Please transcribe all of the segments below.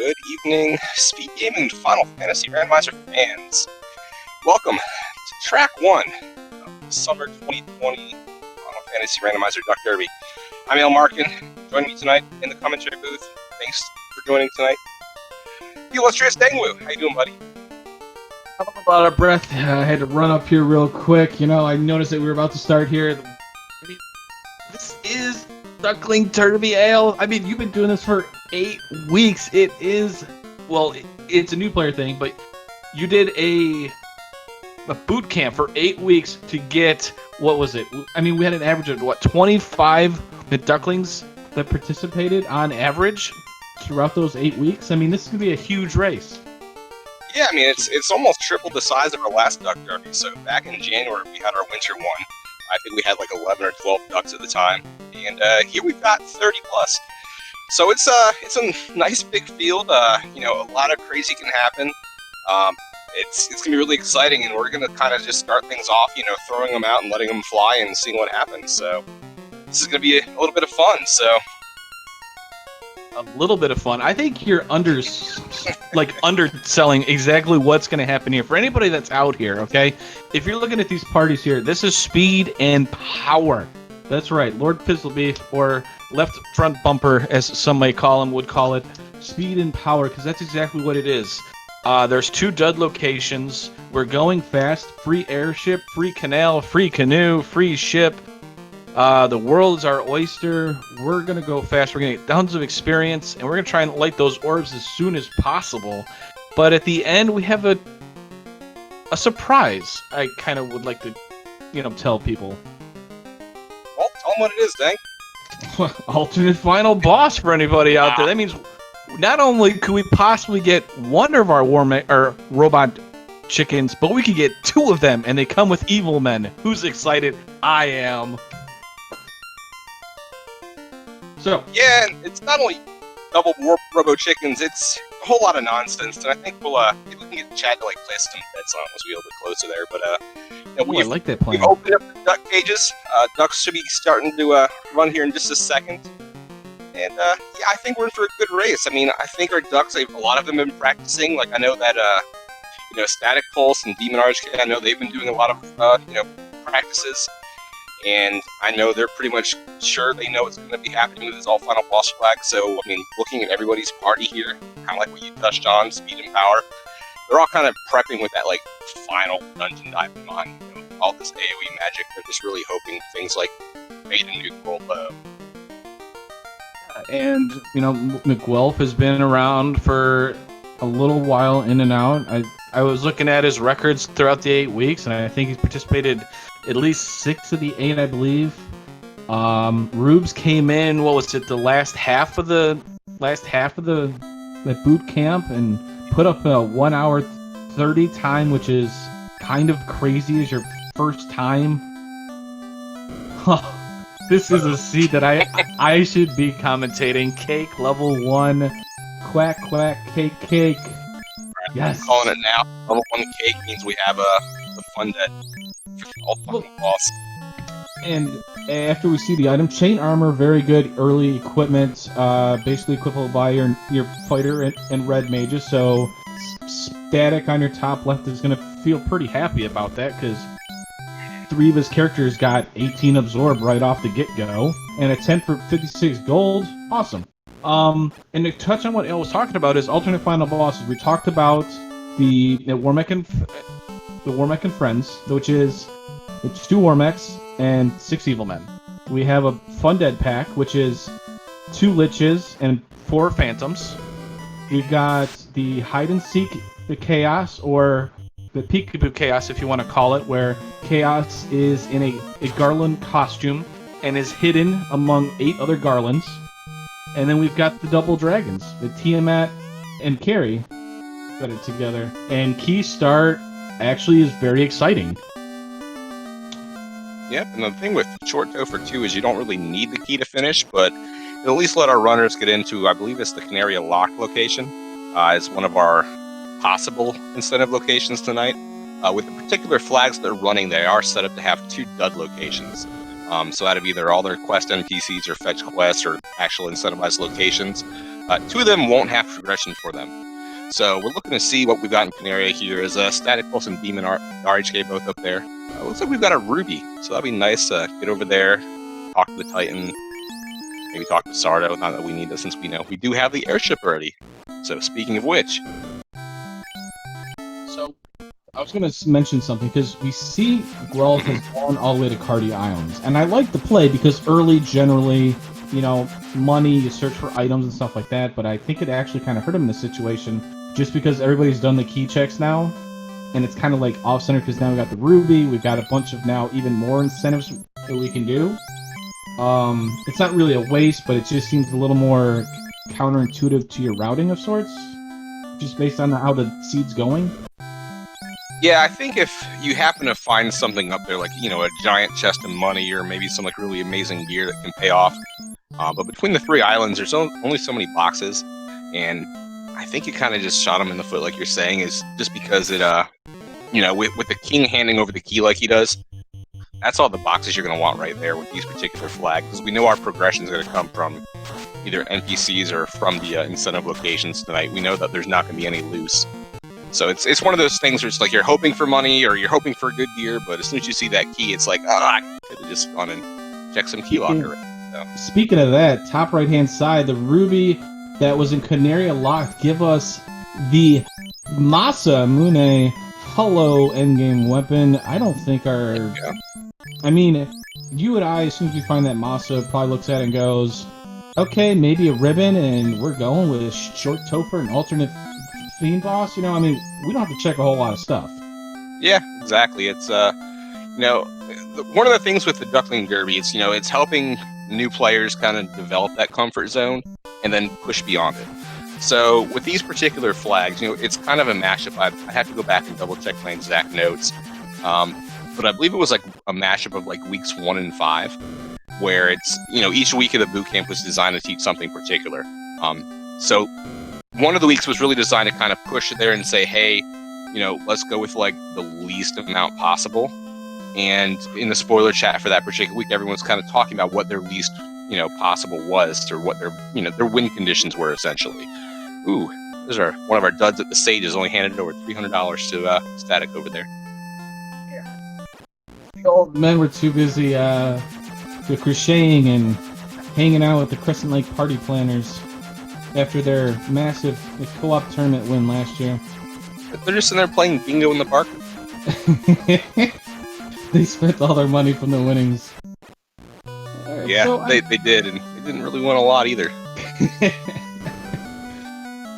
good evening, Speed Gaming and Final Fantasy Randomizer fans. Welcome to Track 1 of the Summer 2020 Final Fantasy Randomizer Duck Derby. I'm El Markin. Joining me tonight in the commentary booth. Thanks for joining tonight. The illustrious Dangwoo. How you doing, buddy? I'm a lot of breath. I had to run up here real quick. I noticed that we were about to start here. This is Duckling Derby Ale. You've been doing this for 8 weeks. It's a new player thing, but you did a boot camp for 8 weeks to get, what was it? We had an average of, 25 ducklings that participated on average throughout those 8 weeks. This is going to be a huge race. Yeah, it's almost triple the size of our last Duck Derby. So back in January, we had our winter one. I think we had 11 or 12 ducks at the time. And here we've got 30 plus. So it's a nice big field. A lot of crazy can happen. It's going to be really exciting, and we're going to kind of just start things off, throwing them out and letting them fly and seeing what happens. So this is going to be a little bit of fun. So a little bit of fun. I think you're underselling exactly what's going to happen here. For anybody that's out here, okay? If you're looking at these parties here, this is speed and power. That's right. Lord Pizzlebeef, or left front bumper, as some may call him, would call it speed and power, because that's exactly what it is. There's 2 dud locations. We're going fast. Free airship, free canal, free canoe, free ship. The world is our oyster. We're going to go fast. We're going to get tons of experience, and we're going to try and light those orbs as soon as possible. But at the end, we have a surprise I kind of would like to, tell people. Well, tell them what it is, Dang. Alternate final boss for anybody out there. That means not only could we possibly get one of our robot chickens, but we could get 2 of them, and they come with evil men. Who's excited? I am. So yeah, it's not only double robo chickens, it's a whole lot of nonsense, and I think maybe we can get Chad to place some bets on once we get a bit closer there. But I like that plan. We've opened up the duck cages. Ducks should be starting to run here in just a second, and I think we're in for a good race. I think our ducks, a lot of them have been practicing. I know that Static Pulse and Demon RHK, I know they've been doing a lot of practices. And I know they're pretty much sure they know what's going to be happening with this all final boss flag. So, looking at everybody's party here, kind of like what you touched on, speed and power, they're all kind of prepping with that, final dungeon dive on, all this AoE magic. They're just really hoping things like Fate and Nuke will... And, McGuelph has been around for a little while in and out. I was looking at his records throughout the 8 weeks, and I think he's participated at least 6 of the 8, I believe. Rubes came in, the last half of the boot camp, and put up a 1 hour 30 time, which is kind of crazy as your first time. This is a seed that I should be commentating. Cake level 1, quack quack, cake. Yes. I'm calling it now. Level 1 cake means we have the fun dead. All fucking boss. And after we see the item, chain armor, very good early equipment, basically equivalent by your fighter and red mages. So Static on your top left is going to feel pretty happy about that, because 3 of his characters got 18 absorb right off the get-go, and a 10 for 56 gold. Awesome. And to touch on what El was talking about is alternate final bosses. We talked about the Warmech and Friends, which is it's 2 Warmechs and 6 Evil Men. We have a Fun Dead pack, which is 2 Liches and 4 Phantoms. We've got the Hide and Seek, the Chaos, or the Peekaboo Chaos, if you want to call it, where Chaos is in a garland costume and is hidden among 8 other garlands. And then we've got the Double Dragons, the Tiamat and Carrie got it together. And Key Start actually is very exciting. Yep, and the thing with Short Toe for 2 is you don't really need the key to finish, but it'll at least let our runners get into, I believe it's the Canaria Lock location, as one of our possible incentive locations tonight. With the particular flags they're running, they are set up to have 2 dud locations. So out of either all their quest NPCs or fetch quests or actual incentivized locations. Two of them won't have progression for them. So we're looking to see what we've got in Canaria here. Is Static Pulse and Demon RHK both up there. Looks like we've got a Ruby, so that'd be nice to get over there, talk to the Titan, maybe talk to Sardo. Not that we need this, since we know we do have the airship already. So speaking of which, so I was going to mention something, because we see Guelph has gone all the way to Cardia Islands, and I like the play because early, generally, you know, money, you search for items and stuff like that, but I think it actually kind of hurt him in this situation, just because everybody's done the key checks now, and it's kind of like off-center, because now we've got the Ruby, we've got a bunch of now even more incentives that we can do. It's not really a waste, but it just seems a little more counterintuitive to your routing of sorts, just based on how the seed's going. yeah, I think if you happen to find something up there, like, you know, a giant chest of money, or maybe some like really amazing gear that can pay off. But between the 3 islands, there's only so many boxes, and I think it kind of just shot him in the foot, like you're saying, is just because it, you know, with the king handing over the key like he does, that's all the boxes you're going to want right there with these particular flags, because we know our progression is going to come from either NPCs or from the incentive locations tonight. We know that there's not going to be any loose. So it's one of those things where it's like you're hoping for money or you're hoping for good gear, but as soon as you see that key, it's like, I could have just gone and checked some key locker. So. Speaking of that, top right-hand side, the Ruby that was in Canaria locked give us the Masa Mune Hello endgame weapon. I don't think our... I mean, you and I, as soon as we find that Masa, probably looks at it and goes, okay, maybe a ribbon, and we're going with a short Topher and alternate Fiend boss. You know, I mean, we don't have to check a whole lot of stuff. Yeah, exactly. It's, you know, one of the things with the Duckling Derby, it's, you know, it's helping new players kind of develop that comfort zone and then push beyond it. So with these particular flags, you know, it's kind of a mashup. I have to go back and double check my exact notes. But I believe it was like a mashup of like weeks 1 and 5, where it's, you know, each week of the boot camp was designed to teach something particular. So one of the weeks was really designed to kind of push it there and say, hey, you know, let's go with like the least amount possible. And in the spoiler chat for that particular week, everyone's kind of talking about what their least, you know, possible was, or what their, you know, their win conditions were essentially. Ooh, those are one of our duds at the Sages only handed over $300 to Static over there. The old men were too busy crocheting and hanging out with the Crescent Lake party planners after their massive co-op tournament win last year. They're just sitting there playing bingo in the park. They spent all their money from the winnings. Right, yeah, so they did, and they didn't really win a lot either.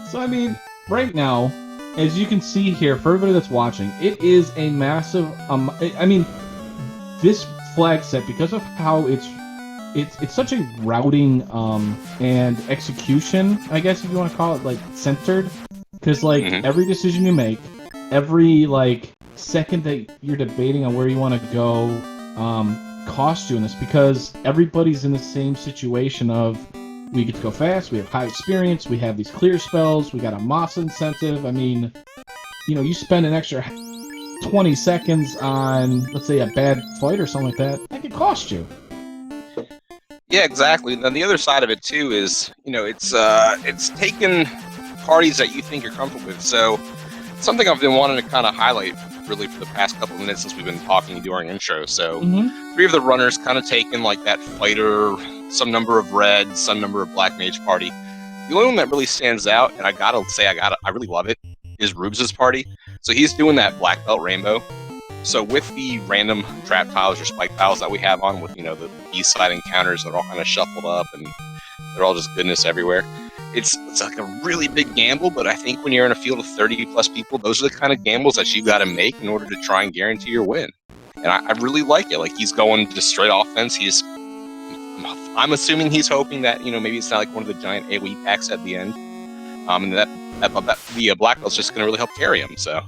So, I mean, right now, as you can see here, for everybody that's watching, it is a massive, I mean, this flag set, because of how it's such a routing and execution, I guess if you want to call it, like, centered, because like every decision you make, every like second that you're debating on where you want to go, costs you in this, because everybody's in the same situation of, we get to go fast, we have high experience, we have these clear spells, we got a Moss incentive. I mean, you know, you spend an extra 20 seconds on, let's say, a bad fight or something like that could cost you. Yeah, exactly. Then the other side of it too is, you know, it's taken parties that you think you're comfortable with. So something I've been wanting to kind of highlight really for the past couple of minutes since we've been talking during intro. So 3 of the runners kind of taken like that fighter, some number of red, some number of black mage party. The only one that really stands out, and I gotta say I really love it, is Rubes' party. So he's doing that black belt rainbow. So with the random trap tiles or spike tiles that we have on, with, you know, the east side encounters that are all kind of shuffled up and they're all just goodness everywhere. It's like a really big gamble, but I think when you're in a field of 30 plus people, those are the kind of gambles that you got to make in order to try and guarantee your win. And I really like it. Like, he's going just straight offense. I'm assuming he's hoping that, you know, maybe it's not like one of the giant AoE packs at the end, and that the black belt's just going to really help carry him. So,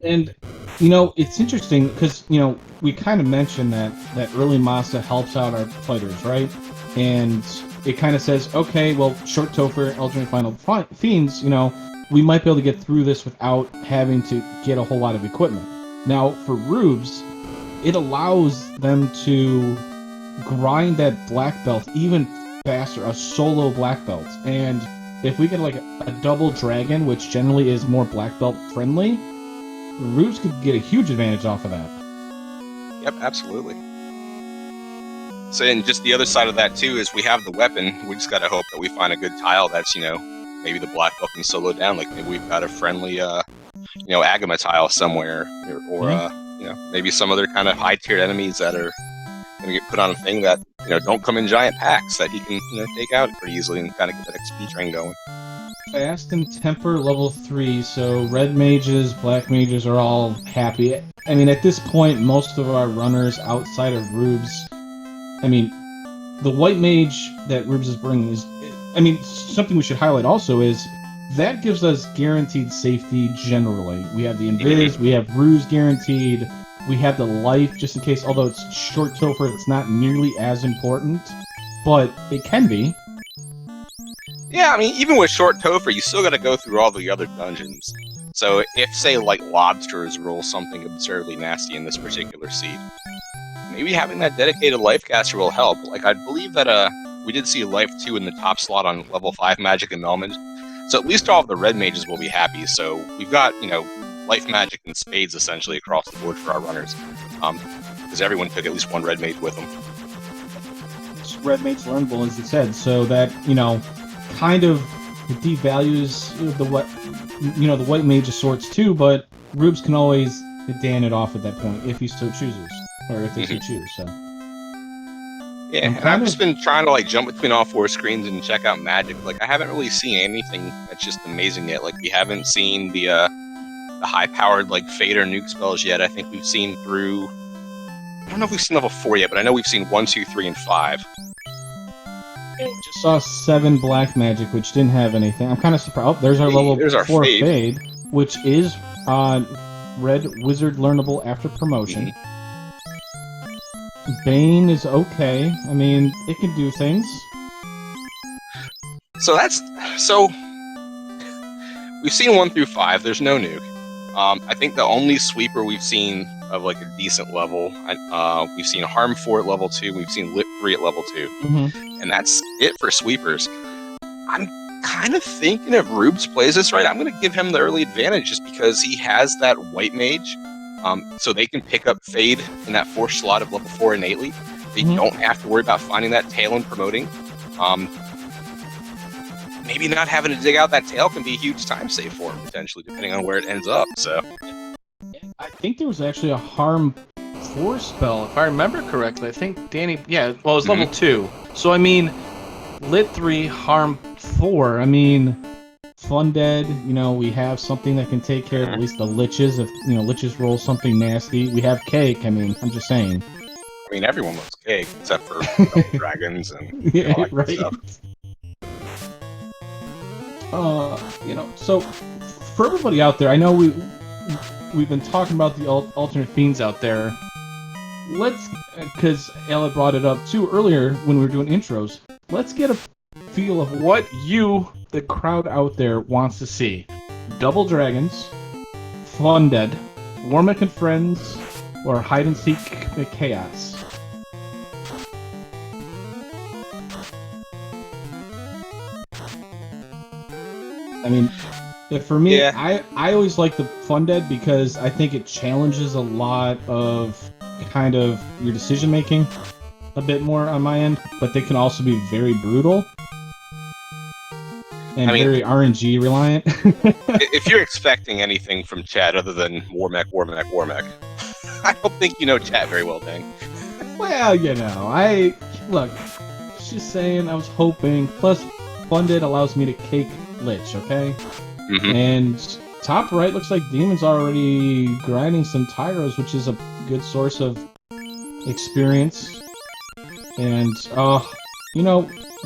and you know, it's interesting because, you know, we kind of mentioned that early Masa helps out our fighters, right? And it kind of says, okay, well, short Topher, alternate final fiends, you know, we might be able to get through this without having to get a whole lot of equipment. Now, for Rubes, it allows them to grind that black belt even faster, a solo black belt. And if we get like a double dragon, which generally is more black belt friendly, Rubes could get a huge advantage off of that. Yep, absolutely. So, and just the other side of that too is we have the weapon. We just gotta hope that we find a good tile that's, maybe the black belt can solo down. Like maybe we've got a friendly, Agama tile somewhere, or maybe some other kind of high-tiered enemies that are gonna get put on a thing that don't come in giant packs that he can take out pretty easily and kind of get that XP train going. Fast and temper level 3, so red mages, black mages are all happy. I mean, at this point, most of our runners outside of Rubes, the white mage that Rubes is bringing is, something we should highlight also is that gives us guaranteed safety generally. We have the Invis, we have Ruse guaranteed, we have the life just in case, although it's short Topher, it's not nearly as important, but it can be. Yeah, even with short Topher, you still gotta go through all the other dungeons. So if, say, like lobsters roll something absurdly nasty in this particular seed, maybe having that dedicated life caster will help. Like, I believe that we did see life 2 in the top slot on level 5 magic and Melmond. So at least all of the red mages will be happy. So we've got, life magic and spades essentially across the board for our runners. Because everyone took at least one red mage with them. Red mage learnable, as you said, so that, kind of devalues the white mage sorts too, but Rubes can always Dan it off at that point if he so chooses, or if they so choose. So yeah, and I've just been trying to jump between all 4 screens and check out magic. Like I haven't really seen anything that's just amazing yet. Like we haven't seen the high-powered fade or nuke spells yet. I think we've seen through. I don't know if we've seen level 4 yet, but I know we've seen 1, 2, 3, and 5. Just saw 7 black magic, which didn't have anything. I'm kind of surprised. Oh, there's our level 4 fade, which is red wizard learnable after promotion. Bane is okay. It can do things. So we've seen 1 through 5. There's no nuke. I think the only sweeper we've seen of a decent level, we've seen Harm 4 at level 2, we've seen Lit 3 at level 2, and that's it for sweepers. I'm kind of thinking if Rubes plays this right, I'm going to give him the early advantage just because he has that white mage, so they can pick up Fade in that 4th slot of level 4 innately. They don't have to worry about finding that tail and promoting. Maybe not having to dig out that tail can be a huge time save for him, potentially, depending on where it ends up. So, I think there was actually a Harm 4 spell, if I remember correctly. I think Danny, it was level 2. So, Lit 3, Harm 4, Fundead, we have something that can take care of at least the liches. If, liches roll something nasty. We have Cake, I'm just saying. Everyone loves Cake, except for dragons and right. stuff. So for everybody out there, I know we've been talking about the alternate fiends out there. Because Ella brought it up too earlier when we were doing intros, let's get a feel of what the crowd out there, wants to see. Double Dragons, Fundead, Warmick and Friends, or Hide and Seek Chaos. For me, I always like the Fundead because I think it challenges a lot of kind of your decision making a bit more on my end, but they can also be very brutal and very RNG reliant. If you're expecting anything from Chad other than Warmech, I don't think you know Chad very well, dang. Well, just saying, I was hoping. Plus, Fundead allows me to cake Lich, okay? And top right looks like Demon's already grinding some Tyros, which is a good source of experience. And,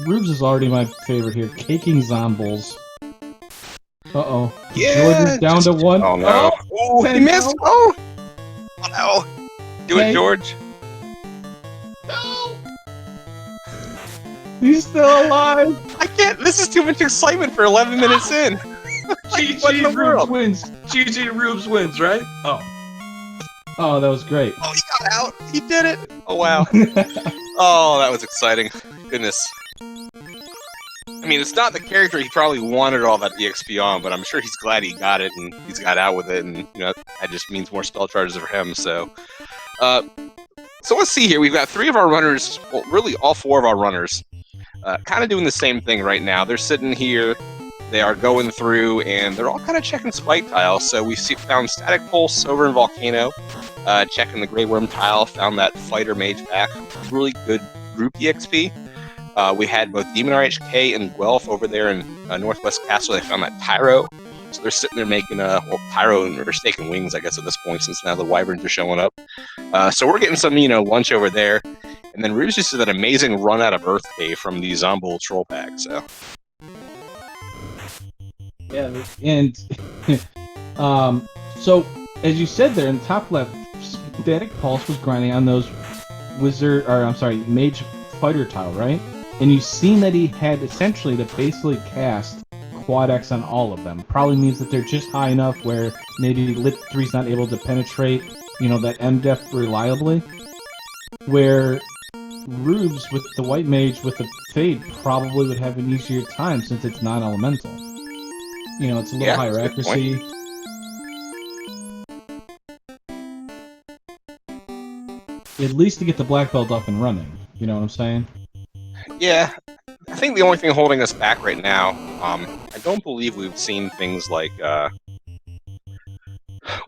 Rubes is already my favorite here. Caking Zombles. Uh-oh. Yeah! George is down to 1. Oh, no. Oh, he missed! Oh! Oh, no! Do it, George! No! He's still alive! I can't! This is too much excitement for 11 minutes in! GG Rubes wins! GG Rubes wins, right? Oh, that was great. Oh, he got out! He did it! Oh, wow. Oh, that was exciting. Goodness. I mean, it's not the character he probably wanted all that EXP on, but I'm sure he's glad he got it and he's got out with it, and that just means more spell charges for him. So, so let's see here. We've got 3 of our runners, well, really all 4 of our runners, kind of doing the same thing right now. They're sitting here, they are going through, and they're all kind of checking spike tiles. So we found Static Pulse over in Volcano, checking the Grey Worm tile, found that Fighter Mage back, really good group EXP. We had both Demon RHK and Guelph over there in Northwest Castle. They found that Pyro. So they're sitting there making Pyro or Steak and Wings, I guess, at this point, since now the Wyverns are showing up. So we're getting some, lunch over there. And then Rubes just did that amazing run out of Earth Cave from the Zombo Troll Pack, so. Yeah, and so as you said there in the top left, Static Pulse was grinding on those Mage Fighter tile, right? And you've seen that he had essentially to basically cast Quad X on all of them. Probably means that they're just high enough where maybe Lit 3's not able to penetrate, that MDef reliably. Where Rubes with the White Mage with the Fade probably would have an easier time since it's non-elemental. It's a little higher accuracy. At least to get the black belt up and running. You know what I'm saying? Yeah. I think the only thing holding us back right now, I don't believe we've seen things like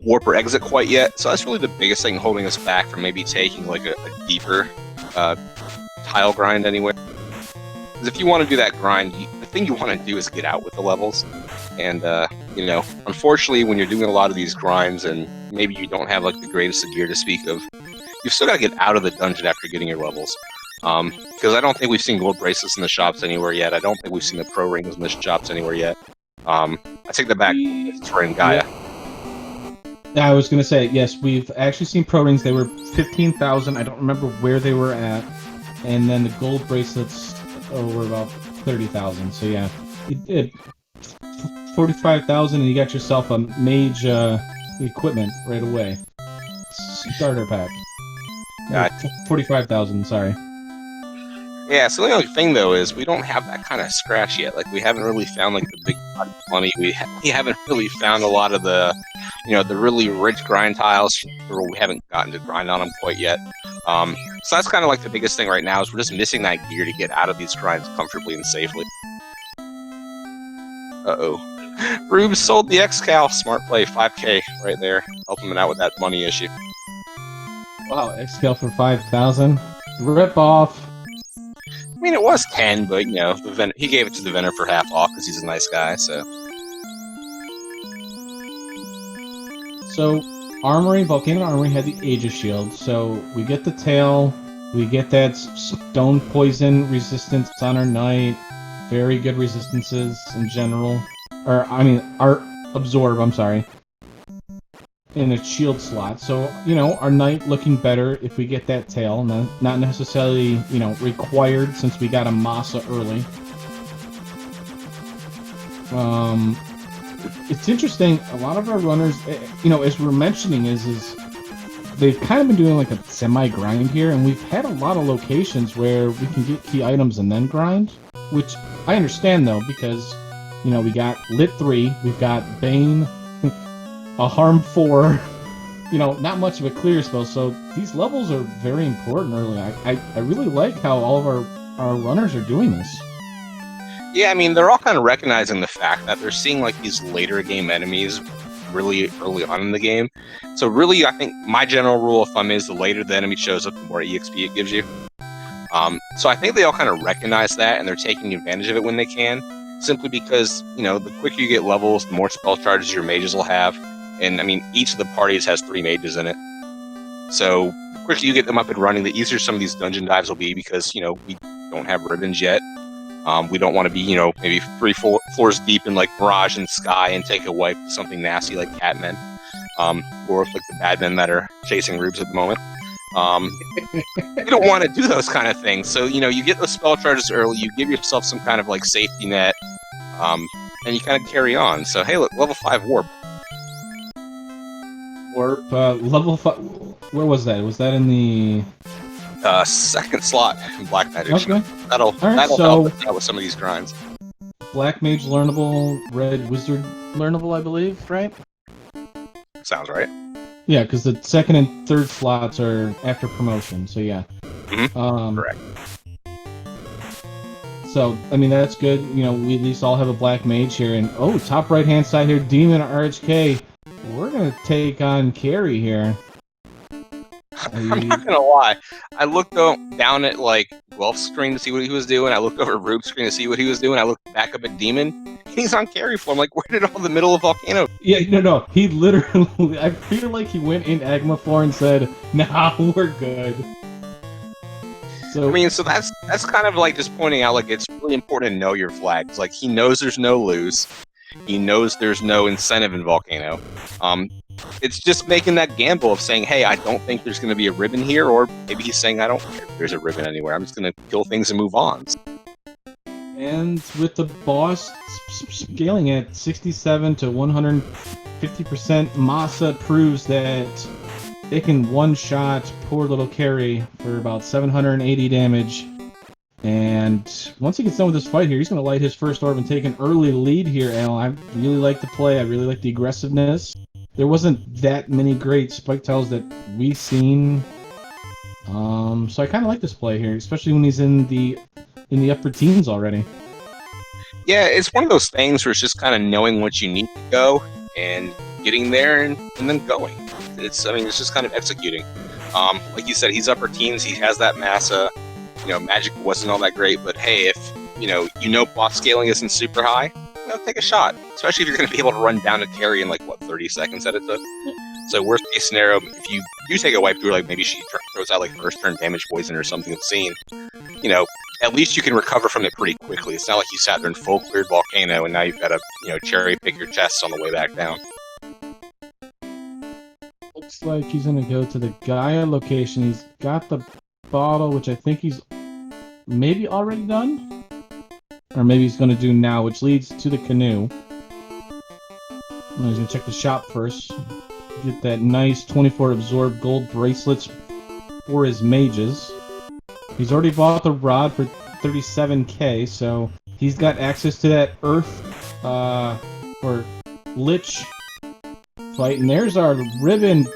Warp or Exit quite yet. So that's really the biggest thing holding us back from maybe taking like a deeper tile grind anywhere. Because if you want to do that grind, the thing you want to do is get out with the levels. And, unfortunately, when you're doing a lot of these grinds and maybe you don't have like the greatest of gear to speak of, you've still got to get out of the dungeon after getting your levels. Because I don't think we've seen gold bracelets in the shops anywhere yet. I don't think we've seen the pro rings in the shops anywhere yet. I take that back. It's for Gaia. I was going to say, yes, we've actually seen pro rings. They were 15,000. I don't remember where they were at. And then the gold bracelets were about 30,000. So yeah, it did 45,000, and you got yourself a mage equipment right away. Starter pack. 45,000. Sorry. Yeah, so the only thing, though, is we don't have that kind of scratch yet. Like, we haven't really found, like, the big money. We haven't really found a lot of the, the really rich grind tiles, or we haven't gotten to grind on them quite yet. So that's kind of, like, the biggest thing right now, is we're just missing that gear to get out of these grinds comfortably and safely. Uh-oh. Rubes sold the X-Cal. Smart play, 5K right there. Helping him out with that money issue. Wow, X-Cal for 5,000? Rip off. I mean, it was 10, but, he gave it to the vendor for half off because he's a nice guy, so. So, Volcano Armory had the Aegis Shield, so we get the tail, we get that stone poison resistance on our knight, very good resistances in general. Art Absorb, in a shield slot. So, our knight looking better if we get that tail. Not necessarily, required since we got a Masa early. It's interesting, a lot of our runners, as we're mentioning is they've kind of been doing like a semi-grind here, and we've had a lot of locations where we can get key items and then grind, which I understand though, because, we got Lit 3, we've got Bane, a Harm 4, not much of a clear spell, so these levels are very important early. I really like how all of our runners are doing this. Yeah, I mean, they're all kind of recognizing the fact that they're seeing, like, these later game enemies really early on in the game. So really, I think my general rule of thumb is the later the enemy shows up, the more EXP it gives you. So I think they all kind of recognize that, and they're taking advantage of it when they can, simply because, the quicker you get levels, the more spell charges your mages will have. And, I mean, each of the parties has 3 mages in it. So the quicker you get them up and running, the easier some of these dungeon dives will be, because, we don't have ribbons yet. We don't want to be, maybe 3 floors deep in, like, Mirage and Sky and take a wipe to something nasty like Catmen. Or, like, the bad men that are chasing Rubes at the moment. You don't want to do those kind of things. So, you get those spell charges early, you give yourself some kind of, like, safety net, and you kind of carry on. So, hey, look, level 5 Warp. Warp, level 5, where was that? Was that in the... second slot in Black Magic. Okay. That'll right, help us out with some of these grinds. Black Mage learnable, Red Wizard learnable, I believe, right? Sounds right. Yeah, because the second and third slots are after promotion, so yeah. Correct. So, I mean, that's good. You know, we at least all have a Black Mage here. And, oh, top right-hand side here, Demon RHK. We're going to take on Carrie here. I'm not gonna lie. I looked down at like Guelph's screen to see what he was doing. I looked over at Rube's screen to see what he was doing. I looked back up at Demon. He's on carry form. Like, where did all the middle of Volcano? Yeah, no. He literally, I feel like he went in Agma floor and said, "Nah, we're good." So I mean, so that's kind of like just pointing out like it's really important to know your flags. Like he knows there's no lose. He knows there's no incentive in Volcano. It's just making that gamble of saying, hey, I don't think there's going to be a ribbon here, or maybe he's saying, I don't care if there's a ribbon anywhere. I'm just going to kill things and move on. And with the boss scaling at 67 to 150%, Masa proves that it can one-shot poor little Carrie for about 780 damage. And once he gets done with this fight here, he's going to light his first orb and take an early lead here, Al. I really like the play. I really like the aggressiveness. There wasn't that many great spike tiles that we've seen. So I kind of like this play here, especially when he's in the upper teens already. Yeah, it's one of those things where it's just kind of knowing what you need to go and getting there and then going. It's just kind of executing. Like you said, he's upper teens. He has that massa. Magic wasn't all that great, but hey, if boss scaling isn't super high, take a shot. Especially if you're going to be able to run down a carry in 30 seconds that it took. So worst case scenario, if you do take a wipe through, like maybe she throws out first turn damage poison or something obscene, at least you can recover from it pretty quickly. It's not like you sat there in full cleared Volcano and now you've got to cherry pick your chests on the way back down. Looks like he's going to go to the Gaia location. He's got the bottle, which I think he's maybe already done, or maybe he's going to do now, which leads to the canoe. He's going to check the shop first, get that nice 24 absorb gold bracelets for his mages. He's already bought the rod for 37k, so he's got access to that earth or lich fight. And there's our ribbon.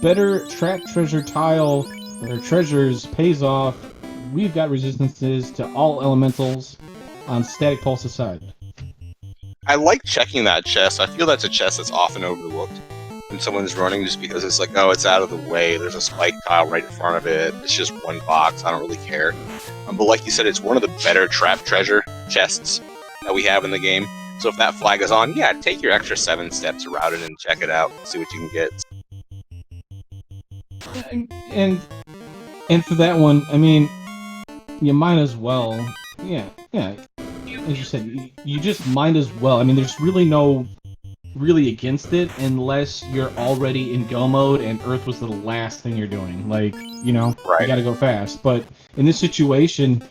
Better trap treasure tile or treasures pays off. We've got resistances to all elementals on static pulse aside. I like checking that chest. I feel that's a chest that's often overlooked when someone's running, just because it's like, oh, it's out of the way. There's a spike tile right in front of it. It's just one box. I don't really care. But like you said, it's one of the better trap treasure chests that we have in the game. So if that flag is on, yeah, take your extra 7 steps around it and check it out. See what you can get. And for that one, I mean, you might as well, yeah. As you said, you just might as well. I mean, there's really no against it unless you're already in go mode and Earth was the last thing you're doing. Right. You gotta go fast. But in this situation,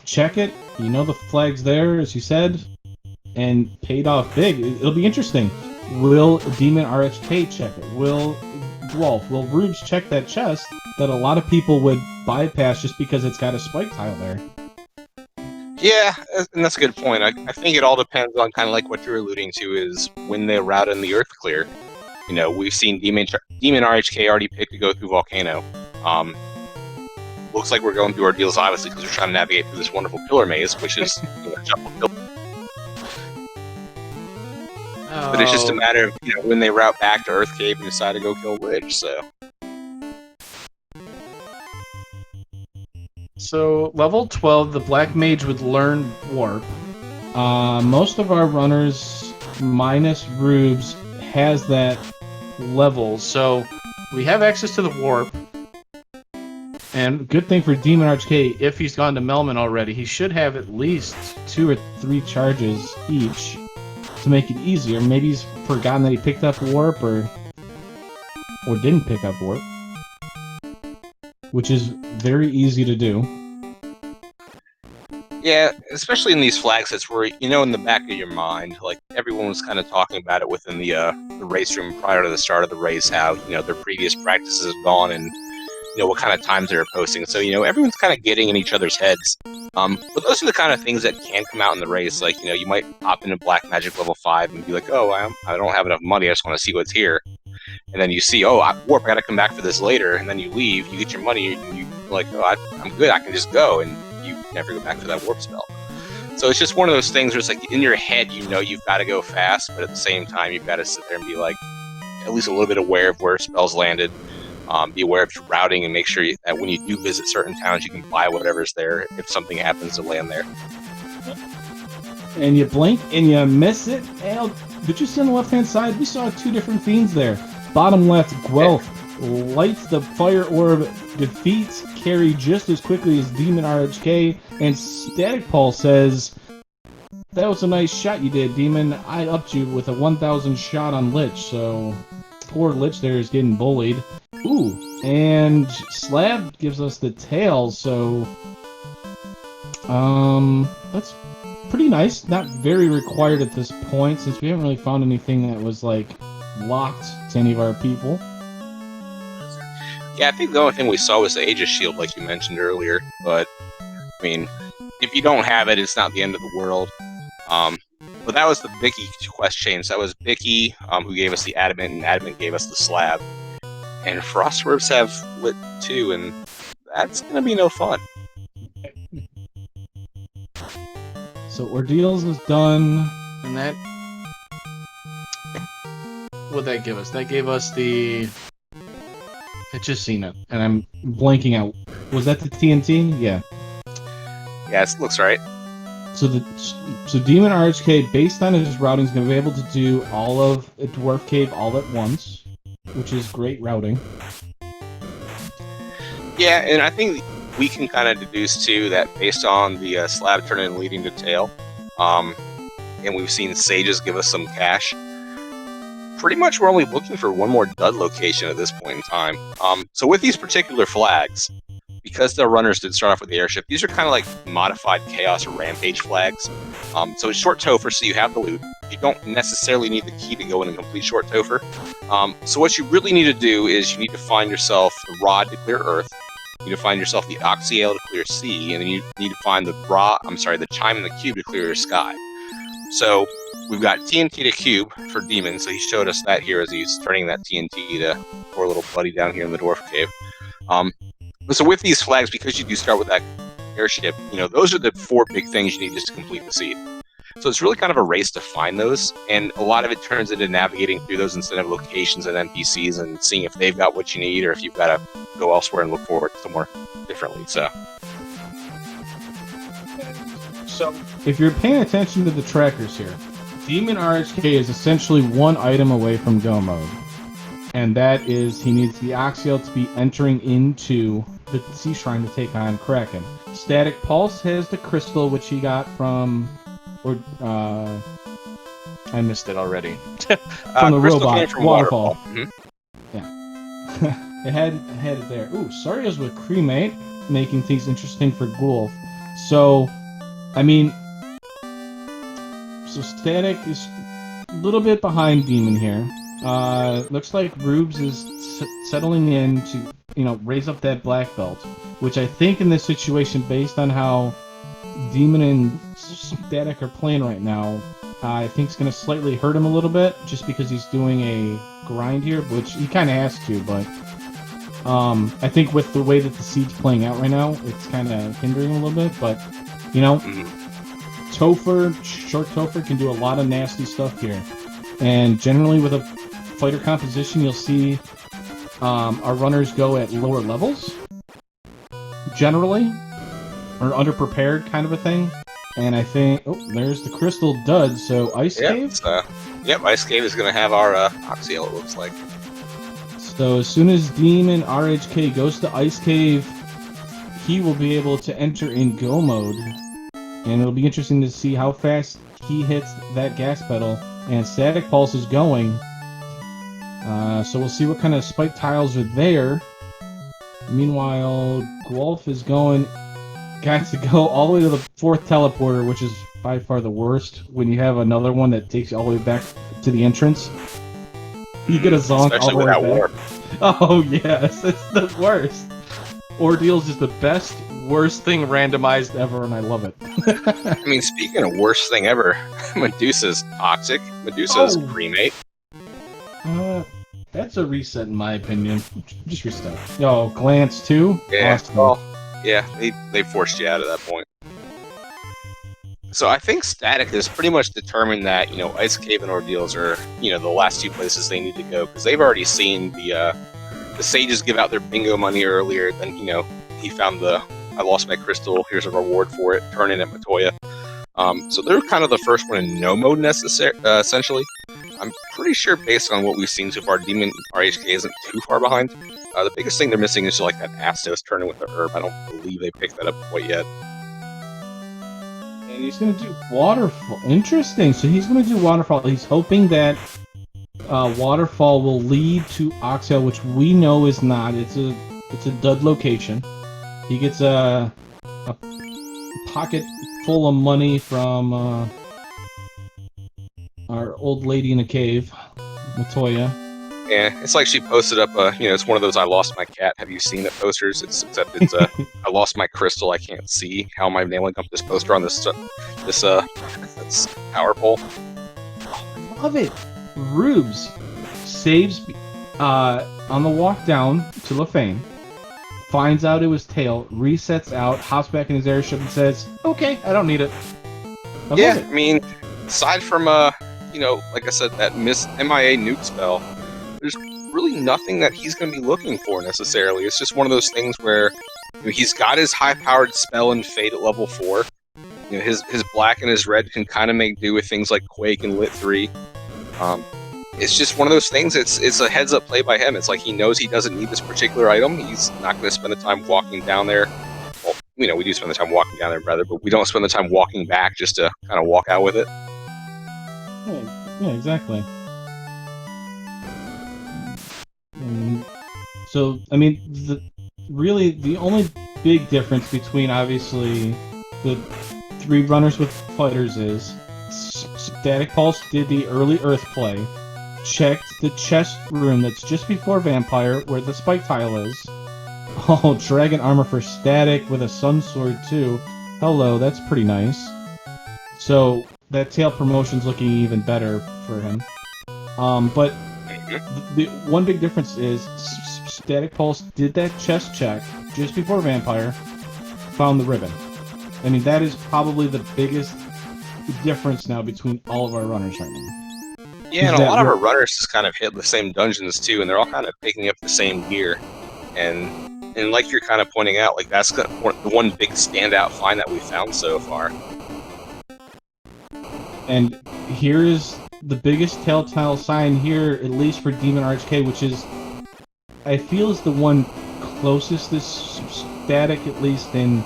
check it. The flag's there, as you said, and paid off big. It'll be interesting. Will Demon RHK check it? Will Rubes check that chest that a lot of people would bypass just because it's got a spike tile there? Yeah, and that's a good point. I think it all depends on kind of like what you're alluding to is when they route in the Earth Clear. We've seen Demon RHK already pick to go through Volcano. Looks like we're going through our deals, obviously, because we're trying to navigate through this wonderful pillar maze, which is jumble pillar. But it's just a matter of when they route back to Earth Cave and decide to go kill Lich. So level 12, the Black Mage would learn Warp. Most of our runners, minus Rubes, has that level, so we have access to the Warp. And good thing for Demon RHK, if he's gone to Melman already, he should have at least 2 or 3 charges each to make it easier. Maybe he's forgotten that he picked up Warp or didn't pick up Warp, which is very easy to do. Yeah, especially in these flag sets where, in the back of your mind, like, everyone was kind of talking about it within the race room prior to the start of the race, how, their previous practices have gone and, what kind of times they're posting. So everyone's kind of getting in each other's heads. But those are the kind of things that can come out in the race. Like you might hop into Black Magic level 5 and be like, oh, I don't have enough money. I just want to see what's here. And then you see, oh, Warp, I got to come back for this later. And then you leave, you get your money, and you're like, oh, I'm good. I can just go, and you never go back for that Warp spell. So it's just one of those things where it's like in your head, you've got to go fast, but at the same time, you've got to sit there and be like, at least a little bit aware of where spells landed. Be aware of your routing and make sure that when you do visit certain towns, you can buy whatever's there if something happens to land there. And you blink and you miss it. Al, did you see on the left-hand side? We saw 2 different fiends there. Bottom left, Guelph lights the fire orb, defeats Carrie just as quickly as Demon RHK, and Static Paul says, that was a nice shot you did, Demon. I upped you with a 1,000 shot on Lich, so poor Lich there is getting bullied. Ooh, and Slab gives us the tail, so that's pretty nice. Not very required at this point, since we haven't really found anything that was like locked to any of our people. Yeah, I think the only thing we saw was the Aegis Shield, like you mentioned earlier. But I mean, if you don't have it, it's not the end of the world. But that was the Bicky quest change. That was Bicky who gave us the Adamant, and Adamant gave us the Slab. And Frostworms have Lit too, and that's gonna be no fun. So Ordeals is done. And that... What'd that give us? That gave us the... I just seen it, and I'm blanking out. Was that the TNT? Yeah. Yeah, it looks right. So Demon RHK, based on his routing, is going to be able to do all of a Dwarf Cave all at once, which is great routing. Yeah, and I think we can kind of deduce too that based on the Slab turn-in leading to tail, and we've seen Sages give us some cash. Pretty much we're only looking for one more dud location at this point in time. So with these particular flags, because the runners did start off with the airship, these are kind of like modified Chaos or Rampage flags. So it's short Topher, so you have the loot. You don't necessarily need the key to go in and complete short Topher. So what you really need to do is you need to find yourself the Rod to clear Earth. You need to find yourself the Oxyale to clear Sea, and then you need to find the Chime and the Cube to clear your Sky. So we've got TNT to Cube for Demon, so he showed us that here as he's turning that TNT to poor little buddy down here in the Dwarf Cave. So with these flags, because you do start with that airship, those are the 4 big things you need just to complete the seed. So it's really kind of a race to find those, and a lot of it turns into navigating through those incentive locations and NPCs and seeing if they've got what you need or if you've got to go elsewhere and look for it somewhere differently. So if you're paying attention to the trackers here, Demon RHK is essentially 1 item away from go mode. And that is, he needs the Oxyale to be entering into the Sea Shrine to take on Kraken. Static Pulse has the crystal, which he got from... I missed it already. From the robot, from Waterfall. Mm-hmm. Yeah. it had it there. Ooh, Sarya's with Cremate, making things interesting for Gulf. So, I mean... So Static is a little bit behind Demon here. Looks like Rubes is settling in to, raise up that black belt, which I think in this situation, based on how Demon and Static are playing right now, I think it's going to slightly hurt him a little bit, just because he's doing a grind here, which he kind of has to, but I think with the way that the seed's playing out right now, it's kind of hindering him a little bit, but, Topher, short Topher can do a lot of nasty stuff here. And generally with a fighter composition, you'll see our runners go at lower levels, generally, or underprepared kind of a thing. And I think, there's the crystal dud, so Ice Cave? Ice Cave is going to have our Oxyale, it looks like. So as soon as Demon RHK goes to Ice Cave, he will be able to enter in go mode. And it'll be interesting to see how fast he hits that gas pedal. And Static Pulse is going. So we'll see what kind of spike tiles are there. Meanwhile, Guelph is going... Got to go all the way to the 4th teleporter, which is by far the worst. When you have another one that takes you all the way back to the entrance. You get a zonk all the way back. Warp. Oh, yes. It's the worst. Ordeals is the best, worst thing randomized ever, and I love it. I mean, speaking of worst thing ever, Medusa's toxic. Medusa's cremate. That's a reset in my opinion. Just reset. Yo, glance too. Yeah. Awesome. Well, yeah, they forced you out at that point. So I think Static has pretty much determined that, Ice Cave and Ordeals are, the last two places they need to go, because they've already seen the sages give out their bingo money earlier. Then, he found I lost my crystal, here's a reward for it, turn in at Matoya. So they're kind of the first one in no mode, essentially. I'm pretty sure, based on what we've seen so far, Demon RHK isn't too far behind. The biggest thing they're missing is just like that Astos turn in with the herb. I don't believe they picked that up quite yet. And he's going to do Waterfall. Interesting. So he's going to do Waterfall. He's hoping that Waterfall will lead to Oxtail, which we know is not. It's a dud location. He gets a pocket full of money from our old lady in the cave, Matoya. Yeah, it's like she posted up, it's one of those "I lost my cat, have you seen it" posters. Except it's "I lost my crystal, I can't see. How am I nailing up this poster on this power pole?" Love it. Rubes saves on the walk down to Lefane, finds out it was Tail, resets out, hops back in his airship and says, "Okay, I don't need it." I love it. I mean, aside from like I said, that MIA nuke spell, there's really nothing that he's going to be looking for necessarily. It's just one of those things where he's got his high-powered spell and Fate at level 4. His black and his red can kind of make do with things like Quake and Lit 3. It's just one of those things. It's a heads-up play by him. It's like he knows he doesn't need this particular item. He's not going to spend the time walking down there. Well, we do spend the time walking down there, rather, but we don't spend the time walking back just to kind of walk out with it. Yeah, exactly. So, I mean, the only big difference between, obviously, the 3 runners with fighters is Static Pulse did the early Earth play, checked the chest room that's just before Vampire, where the spike tile is. Oh, Dragon Armor for Static with a Sun Sword, too. Hello, that's pretty nice. So, that tail promotion's looking even better for him. But the one big difference is Static Pulse did that chest check just before Vampire, found the ribbon. I mean, that is probably the biggest difference now between all of our runners right now. Yeah, and a lot of our runners just kind of hit the same dungeons too, and they're all kind of picking up the same gear. And like you're kind of pointing out, like that's the one big standout find that we found so far. And here is the biggest telltale sign here, at least for Demon RHK, which is, I feel, is the one closest to Static, at least in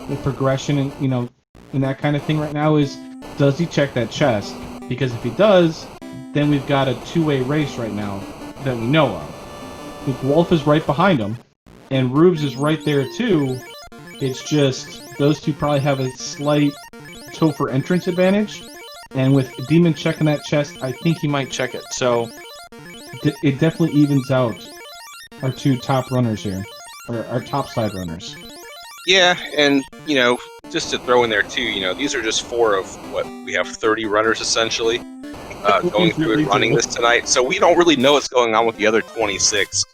the progression and, in that kind of thing right now, is, does he check that chest? Because if he does, then we've got a two-way race right now that we know of. Like, Wolf is right behind him, and Rubes is right there too. It's just, those two probably have a slight Topher entrance advantage. And with Demon checking that chest, I think he might check it. So, it definitely evens out our 2 top runners here. Or our top side runners. Yeah, and, just to throw in there too, these are just 4 of, what, we have 30 runners essentially going through and running this tonight. So we don't really know what's going on with the other 26.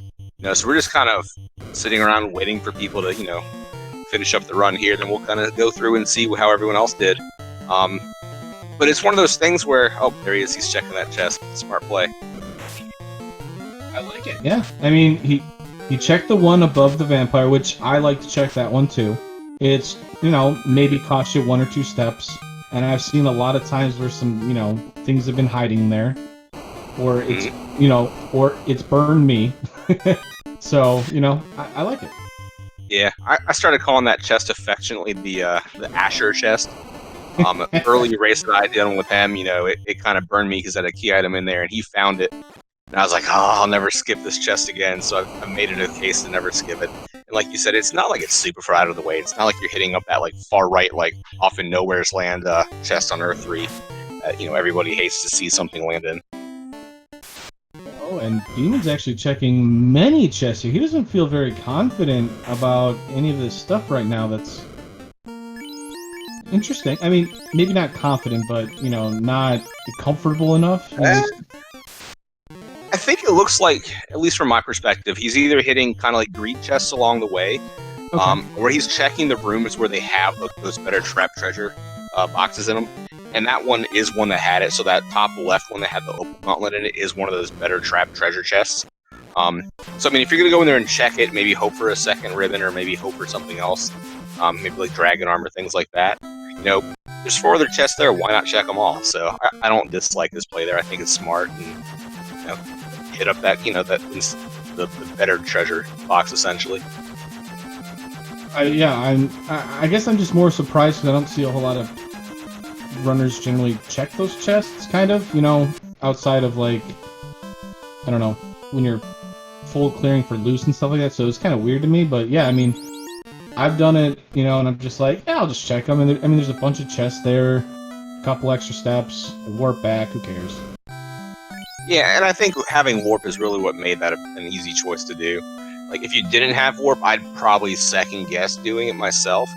So we're just kind of sitting around waiting for people to, finish up the run here. Then we'll kind of go through and see how everyone else did. But it's one of those things where, oh, there he is, he's checking that chest. Smart play. I like it. Yeah, I mean, he checked the one above the Vampire, which I like to check that one too. It's, maybe cost you 1 or 2 steps. And I've seen a lot of times where some, things have been hiding there. Or it's, or it's burned me. So, I like it. Yeah, I started calling that chest affectionately the Asher chest. Early race that I did with him, it kind of burned me because I had a key item in there, and he found it. And I was like, oh, I'll never skip this chest again, so I've made it a case to never skip it. And like you said, it's not like it's super far out of the way. It's not like you're hitting up that far right, off in Nowhere's Land chest on Earth 3. Everybody hates to see something land in. Oh, and Demon's actually checking many chests here. He doesn't feel very confident about any of this stuff right now. That's interesting. I mean, maybe not confident, but, you know, not comfortable enough. I think it looks like, at least from my perspective, he's either hitting kind of like greed chests along the way, or he's checking the rooms where they have those better trap treasure boxes in them. And that one is one that had it, so that top left one that had the Opal Gauntlet in it is one of those better trap treasure chests. So, I mean, if you're going to go in there and check it, maybe hope for a second ribbon, or maybe hope for something else, maybe like Dragon Armor, things like that. You know, there's 4 other chests there, why not check them all? So, I don't dislike this play there. I think it's smart, and, you know, hit up that, you know, the better treasure box, essentially. I guess I'm just more surprised because I don't see a whole lot of runners generally check those chests, kind of, you know, outside of, like, I don't know, when you're full clearing for loose and stuff like that, so it's kind of weird to me, but yeah, I mean, I've done it, you know, and I'm just like, yeah, I'll just check them, and I mean, there's a bunch of chests there, a couple extra steps, warp back, who cares? Yeah, and I think having warp is really what made that an easy choice to do. Like, if you didn't have warp, I'd probably second guess doing it myself.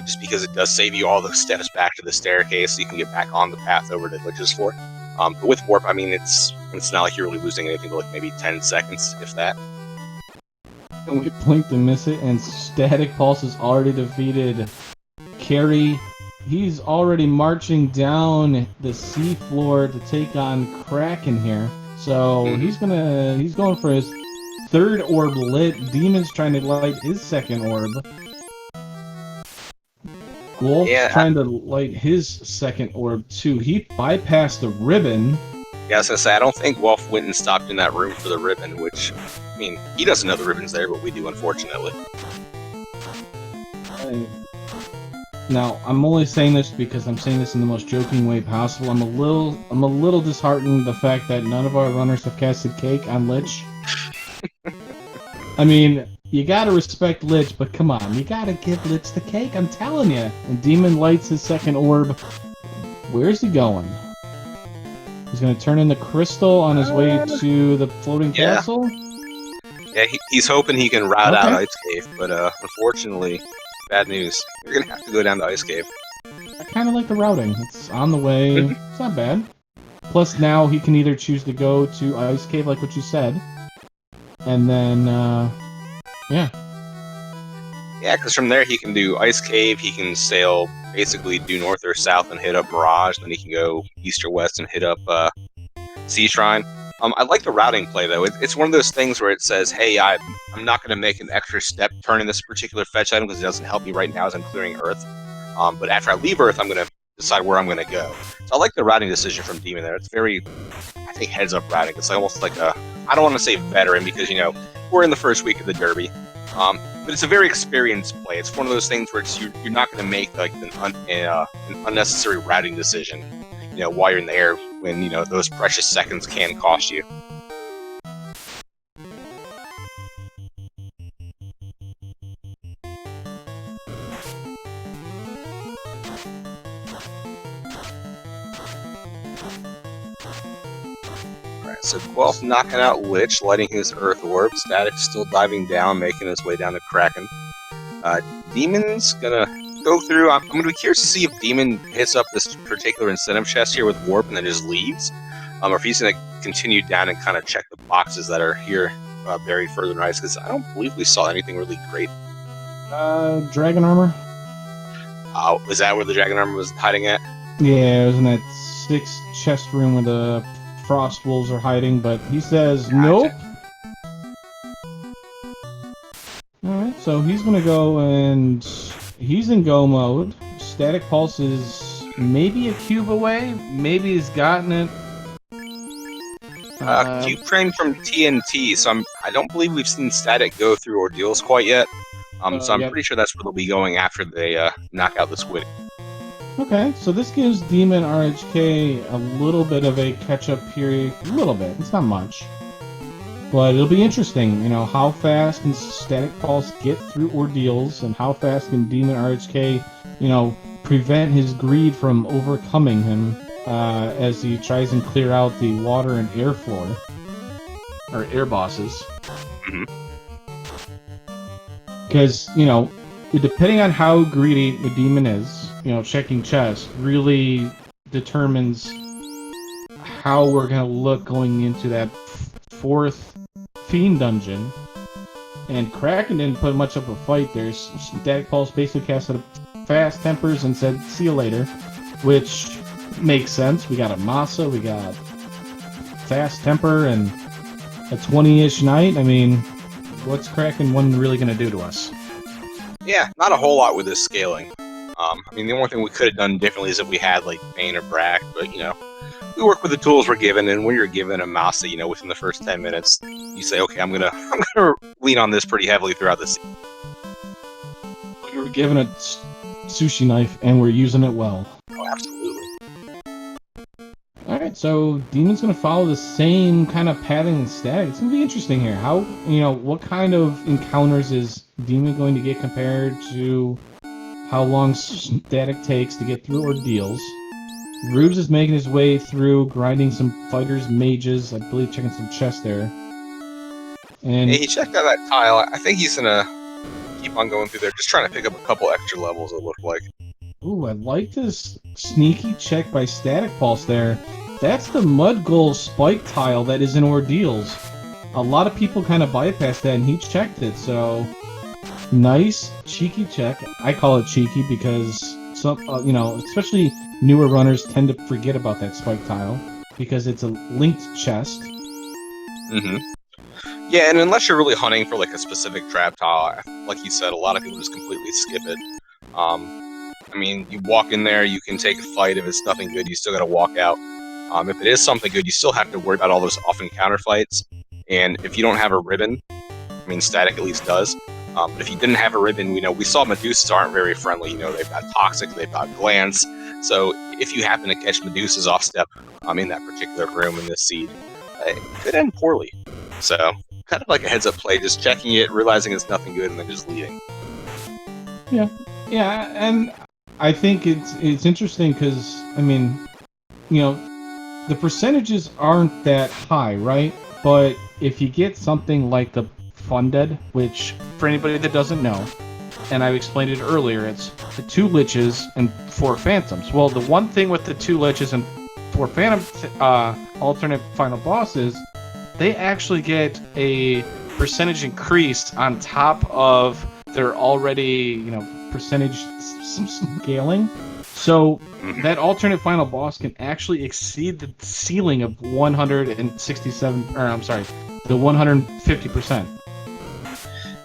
Just because it does save you all those steps back to the staircase, so you can get back on the path over to Glitches for. But with warp, I mean, it's not like you're really losing anything, but like maybe 10 seconds, if that. And we blink to miss it, and Static Pulse is already defeated. Carry, he's already marching down the seafloor to take on Kraken here. So he's going for his 3rd orb lit. Demon's trying to light his 2nd orb. Wolf trying to light his 2nd orb too. He bypassed the ribbon. Yeah, I was gonna say, I don't think Wolf went and stopped in that room for the ribbon, which, I mean, he doesn't know the ribbon's there, but we do, unfortunately. Now, I'm only saying this because I'm saying this in the most joking way possible. I'm a little disheartened the fact that none of our runners have casted Cake on Lich. I mean, you gotta respect Lich, but come on, you gotta give Lich the cake, I'm telling you. And Demon lights his 2nd orb. Where's he going? He's gonna turn in the crystal on his way to the floating castle? Yeah, he's hoping he can route out Ice Cave, but unfortunately, bad news. You're gonna have to go down to Ice Cave. I kinda like the routing. It's on the way. It's not bad. Plus, now he can either choose to go to Ice Cave, like what you said, and then, yeah. Yeah, because from there he can do Ice Cave, he can sail, basically do north or south and hit up Mirage, then he can go east or west and hit up Sea Shrine. I like the routing play, though. It's one of those things where it says, hey, I'm not going to make an extra step turning this particular fetch item because it doesn't help me right now as I'm clearing Earth. But after I leave Earth, I'm going to decide where I'm going to go. So I like the routing decision from Demon there. It's very, I think, heads-up routing. It's almost like a, I don't want to say veteran because, you know, we're in the first week of the Derby. But it's a very experienced play. It's one of those things where it's, you're not going to make like an unnecessary routing decision, you know, while you're in the air when, you know, those precious seconds can cost you. Alright, so Guelph knocking out Lich, lighting his Earth Orb. Static still diving down, making his way down to Kraken. Demon's gonna go through. I'm gonna be curious to see if Demon hits up this particular incentive chest here with Warp and then just leaves. Or if he's gonna continue down and kind of check the boxes that are here buried further in ice, because I don't believe we saw anything really great. Dragon armor? Was that where the Dragon Armor was hiding at? Yeah, it was in that 6 chest room where the Frost Wolves are hiding, but he says nope. Alright, so he's gonna go and he's in go mode. Static Pulse is maybe a cube away, maybe he's gotten it. Cube train from TNT, so I don't believe we've seen Static go through ordeals quite yet. So I'm pretty sure that's where they'll be going after they knock out the squid. Okay, so this gives Demon RHK a little bit of a catch-up period. A little bit, it's not much. But it'll be interesting, you know, how fast can Static Pulse get through ordeals, and how fast can Demon RHK, you know, prevent his greed from overcoming him as he tries and clear out the water and air floor. or air bosses. Mhm. Because, depending on how greedy the demon is, checking chest really determines how we're going to look going into that fourth Fiend dungeon. And Kraken didn't put much of a fight there. Static Pulse basically casted fast tempers and said, see you later. Which makes sense. We got a Masa, we got fast temper, and a 20-ish night. I mean, what's Kraken 1 really going to do to us? Yeah, not a whole lot with this scaling. I mean, the only thing we could have done differently is if we had, like, Bane or Brack, but, we work with the tools we're given, and when you're given a Masa, within the first 10 minutes, you say, okay, I'm gonna lean on this pretty heavily throughout the season. We were given a sushi knife, and we're using it well. Oh, absolutely. Alright, so Demon's gonna follow the same kind of pattern and static. It's gonna be interesting here. How, what kind of encounters is Demon going to get compared to how long static takes to get through ordeals? Rubes is making his way through, grinding some fighters, mages, I believe checking some chests there. And Hey, he checked out that tile. I think he's gonna keep on going through there, just trying to pick up a couple extra levels, it looked like. ooh, I like this sneaky check by Static Pulse there. That's the Mud Goal spike tile that is in ordeals. A lot of people kind of bypass that, and he checked it, so nice, cheeky check. I call it cheeky because some, especially newer runners tend to forget about that spike tile because it's a linked chest. Mm-hmm. Yeah, and unless you're really hunting for like a specific trap tile, like you said, a lot of people just completely skip it. I mean, you walk in there, you can take a fight. If it's nothing good, you still got to walk out. If it is something good, you still have to worry about all those off-encounter fights. And if you don't have a ribbon, I mean, Static at least does. But if you didn't have a ribbon, we saw Medusas aren't very friendly. They've got Toxic, they've got Glance. So if you happen to catch Medusas off step in that particular room in this seed, it could end poorly. So kind of like a heads-up play, just checking it, realizing it's nothing good, and then just leaving. Yeah, and I think it's interesting because, I mean, the percentages aren't that high, right? But if you get something like the Funded, which, for anybody that doesn't know, and I've explained it earlier, it's the 2 Liches and 4 Phantoms. Well, the one thing with the 2 Liches and 4 Phantom alternate final bosses, they actually get a percentage increase on top of their already, percentage scaling. So that alternate final boss can actually exceed the ceiling of 167, or I'm sorry, the 150%.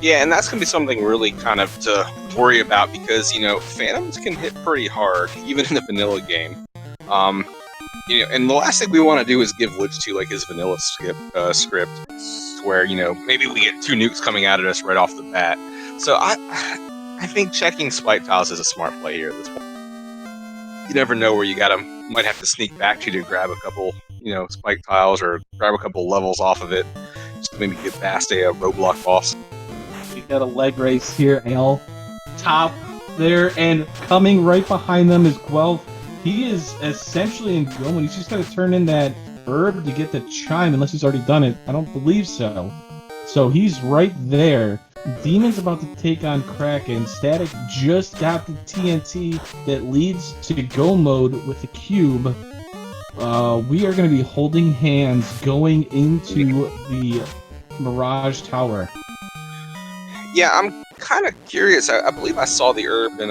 Yeah, and that's going to be something really kind of to worry about because, Phantoms can hit pretty hard, even in the vanilla game. And the last thing we want to do is give Lich 2 like his vanilla script, where, maybe we get 2 nukes coming out at us right off the bat. So I think checking spike tiles is a smart play here at this point. You never know where you might have to sneak back to grab a couple, spike tiles or grab a couple levels off of it, just to maybe get past a roadblock boss. We got a leg race here, L. Top there, and coming right behind them is Guelph. He is essentially in go mode. He's just got to turn in that herb to get the chime, unless he's already done it. I don't believe so. So he's right there. Demon's about to take on Kraken. Static just got the TNT that leads to go mode with the cube. We are going to be holding hands going into the Mirage Tower. Yeah, I'm kind of curious. I believe I saw the herb in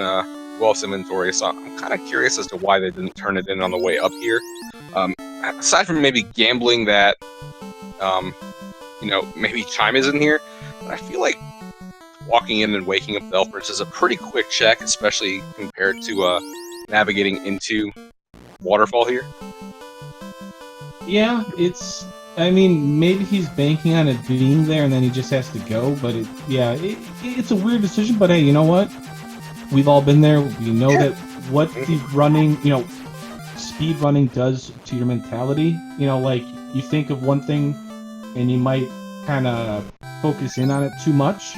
Guelph's inventory, so I'm kind of curious as to why they didn't turn it in on the way up here. Aside from maybe gambling that, maybe Chime is in here, but I feel like walking in and waking up the Elf Prince is a pretty quick check, especially compared to navigating into Waterfall here. Yeah, maybe he's banking on it being there and then he just has to go, but it's a weird decision, but hey, you know what? We've all been there. We know that what the running, speed running does to your mentality. Like, you think of one thing and you might kind of focus in on it too much,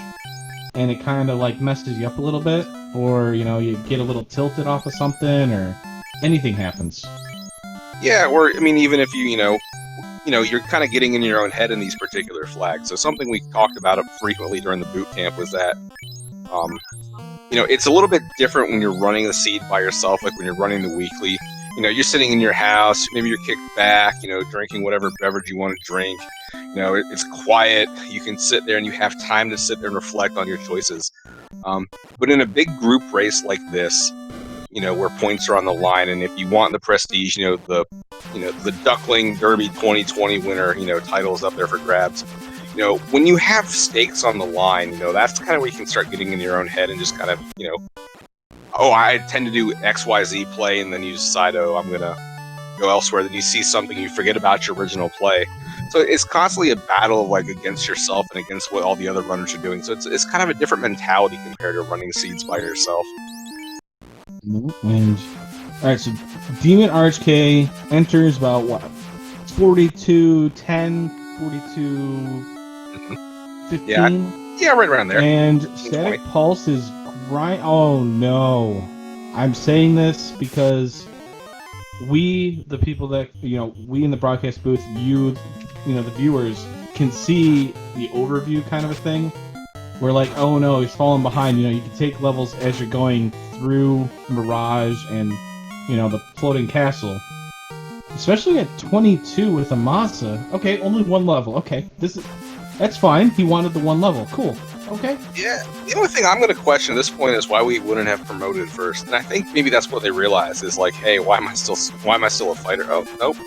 and it kind of like messes you up a little bit, or, you get a little tilted off of something, or anything happens. Yeah, or, even if you, you're kind of getting in your own head in these particular flags. So something we talked about frequently during the boot camp was that, it's a little bit different when you're running the seed by yourself, like when you're running the weekly. You're sitting in your house, maybe you're kicked back, drinking whatever beverage you want to drink. It's quiet. You can sit there and you have time to sit there and reflect on your choices. But in a big group race like this, where points are on the line, and if you want the prestige, the Duckling Derby 2020 winner, title is up there for grabs. When you have stakes on the line, that's kind of where you can start getting in your own head and just kind of, oh, I tend to do XYZ play, and then you decide, oh, I'm going to go elsewhere. Then you see something, you forget about your original play. So it's constantly a battle of, like, against yourself and against what all the other runners are doing. So it's kind of a different mentality compared to running seeds by yourself. And alright, so Demon RHK enters about what? 42, 10, 42, 15? Yeah, right around there. And Static Pulse is grind. Oh no. I'm saying this because we, the people that, we in the broadcast booth, the viewers, can see the overview kind of a thing. We're like, oh no, he's falling behind. You can take levels as you're going through Mirage and, the floating castle. Especially at 22 with Amasa. Okay, only one level. Okay, that's fine. He wanted the one level. Cool. Okay. Yeah. The only thing I'm going to question at this point is why we wouldn't have promoted first. And I think maybe that's what they realize is like, hey, why am I still a fighter? Oh, nope.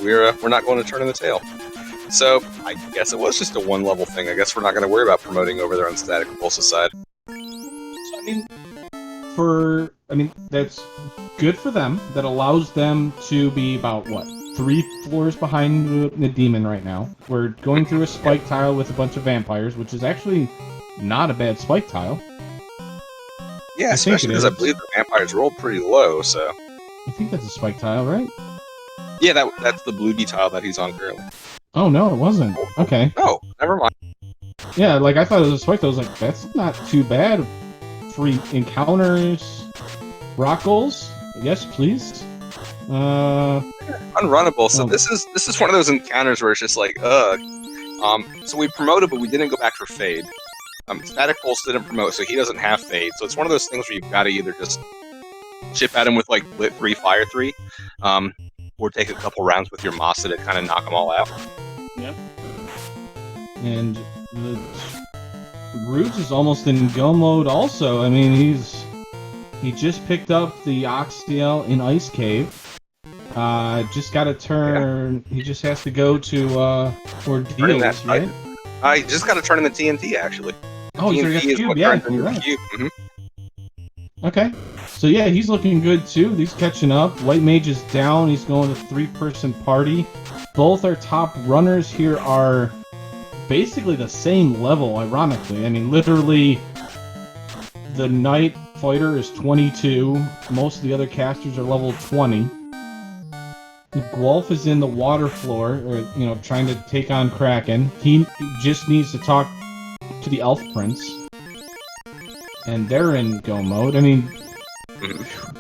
We're not going to turn in the tail. So I guess it was just a one level thing. I guess we're not going to worry about promoting over there on Static Pulse's side. So that's good for them. That allows them to be about, what, 3 floors behind the demon right now. We're going through a spike tile with a bunch of vampires, which is actually not a bad spike tile. Yeah, especially because I believe the vampires roll pretty low, so... I think that's a spike tile, right? Yeah, that's the blue D tile that he's on currently. Oh, no, it wasn't. Okay. Oh, never mind. Yeah, like, I thought it was a spike tile. I was like, that's not too bad. Free encounters... Rock goals? Yes, please. Unrunnable. So this is one of those encounters where it's just like, So we promoted, but we didn't go back for Fade. Static Pulse didn't promote, so he doesn't have Fade. So it's one of those things where you've got to either just chip at him with, like, Lit 3, Fire 3, or take a couple rounds with your Masa to kind of knock them all out. Yep. And the Roots is almost in go mode also. I mean, he just picked up the Oxtail in Ice Cave. Just got to turn... Yeah. He just has to go to Ordeals, right? I just got to turn in the TNT, actually. Oh, he's already got the cube, yeah. You're right. Mm-hmm. Okay. So yeah, he's looking good too. He's catching up. White Mage is down. He's going to 3-person party. Both our top runners here are basically the same level, ironically. I mean, literally, the Knight Fighter is 22. Most of the other casters are level 20. Guelph is in the water floor, or, trying to take on Kraken. He just needs to talk to the Elf Prince. And they're in go mode. I mean,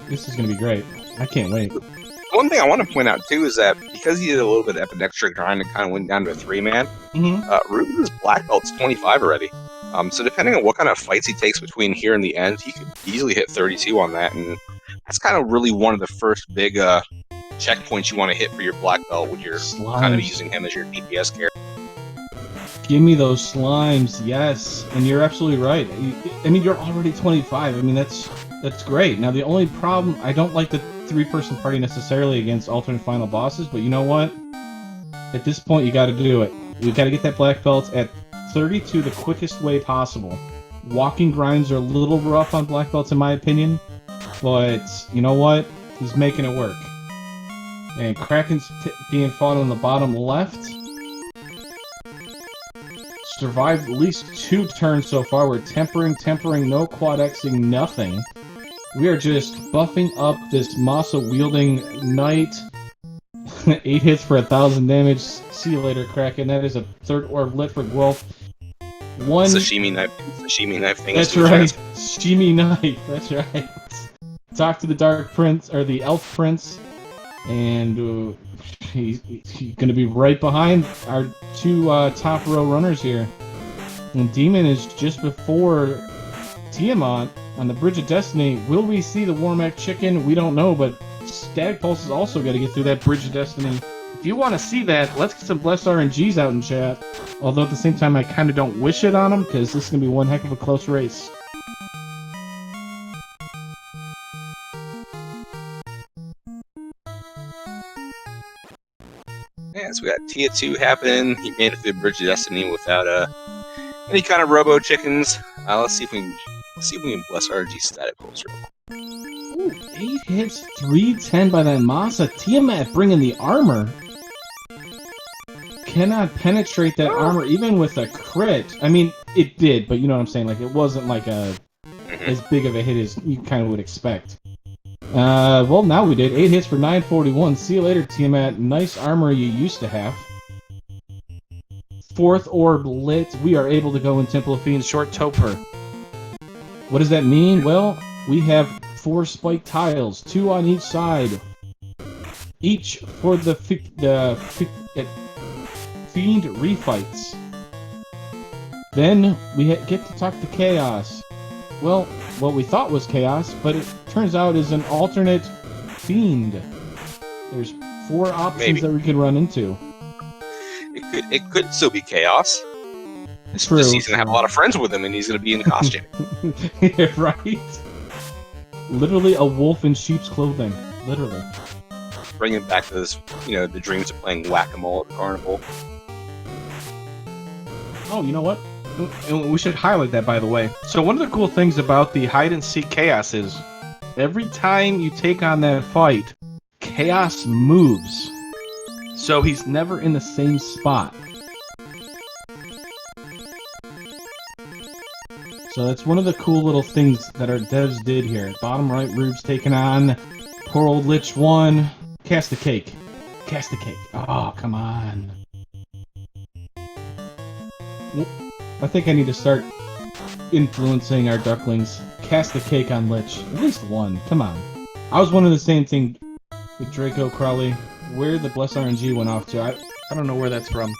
this is going to be great. I can't wait. One thing I want to point out, too, is that because he did a little bit of Epidextric grind and kind of went down to a 3-man, Ruben's black belt's 25 already. So depending on what kind of fights he takes between here and the end, he could easily hit 32 on that. And that's kind of really one of the first big checkpoints you want to hit for your black belt when you're kind of using him as your DPS character. Give me those slimes, yes. And you're absolutely right. I mean, you're already 25. I mean, that's great. Now, the only problem, I don't like the 3-person party necessarily against alternate final bosses, but you know what? At this point, you got to do it. You got to get that black belt at 32 the quickest way possible. Walking grinds are a little rough on black belts, in my opinion, but you know what? He's making it work. And Kraken's being fought on the bottom left. Survived at least 2 turns so far. We're tempering, no quad Xing, nothing. We are just buffing up this Masa-wielding Knight. 8 hits for 1,000 damage. See you later, Kraken. That is a 3rd orb lit for Guelph. One Sashimi knife thing. That's right. Sashimi knife. That's right. Talk to the Dark Prince, or the Elf Prince. And he's going to be right behind our two top row runners here. And Demon is just before Tiamat on the Bridge of Destiny. Will we see the Warmac chicken? We don't know, but Static Pulse is also got to get through that Bridge of Destiny. If you want to see that, let's get some Blessed RNGs out in chat. Although at the same time, I kind of don't wish it on them, because this is going to be one heck of a close race. Yeah, so we got Tia 2 happening. He made it through the Bridge of Destiny without any kind of robo chickens. Let's see if we can bless RG Static Pulse. Ooh, 8 hits, 310 by that Masa. Tiamat bringing the armor. Cannot penetrate that armor even with a crit. I mean, it did, but you know what I'm saying? Like, it wasn't like as big of a hit as you kind of would expect. Well, now we did. 8 hits for 941. See you later, Tiamat. Nice armor you used to have. 4th orb lit. We are able to go in Temple of Fiends short Topher. What does that mean? Well, we have 4 spike tiles, 2 on each side. Each for the Fiend refights. Then we get to talk to Chaos. Well, what we thought was Chaos, but it turns out is an alternate Fiend. There's 4 options that we could run into. It could still be Chaos. True. Just he's gonna have a lot of friends with him, and he's gonna be in costume. Yeah, right? Literally a wolf in sheep's clothing. Literally. Bring him back to this, the dreams of playing whack-a-mole at the carnival. Oh, you know what? And we should highlight that, by the way. So one of the cool things about the hide-and-seek Chaos is every time you take on that fight, Chaos moves. So he's never in the same spot. So that's one of the cool little things that our devs did here. Bottom right, Rube's taking on poor old Lich 1. Cast the cake. Cast the cake. Oh, come on. I think I need to start influencing our ducklings. Cast the cake on Lich. At least one. Come on. I was wondering the same thing with Draco Crowley. Where the Bless RNG went off to. I don't know where that's from.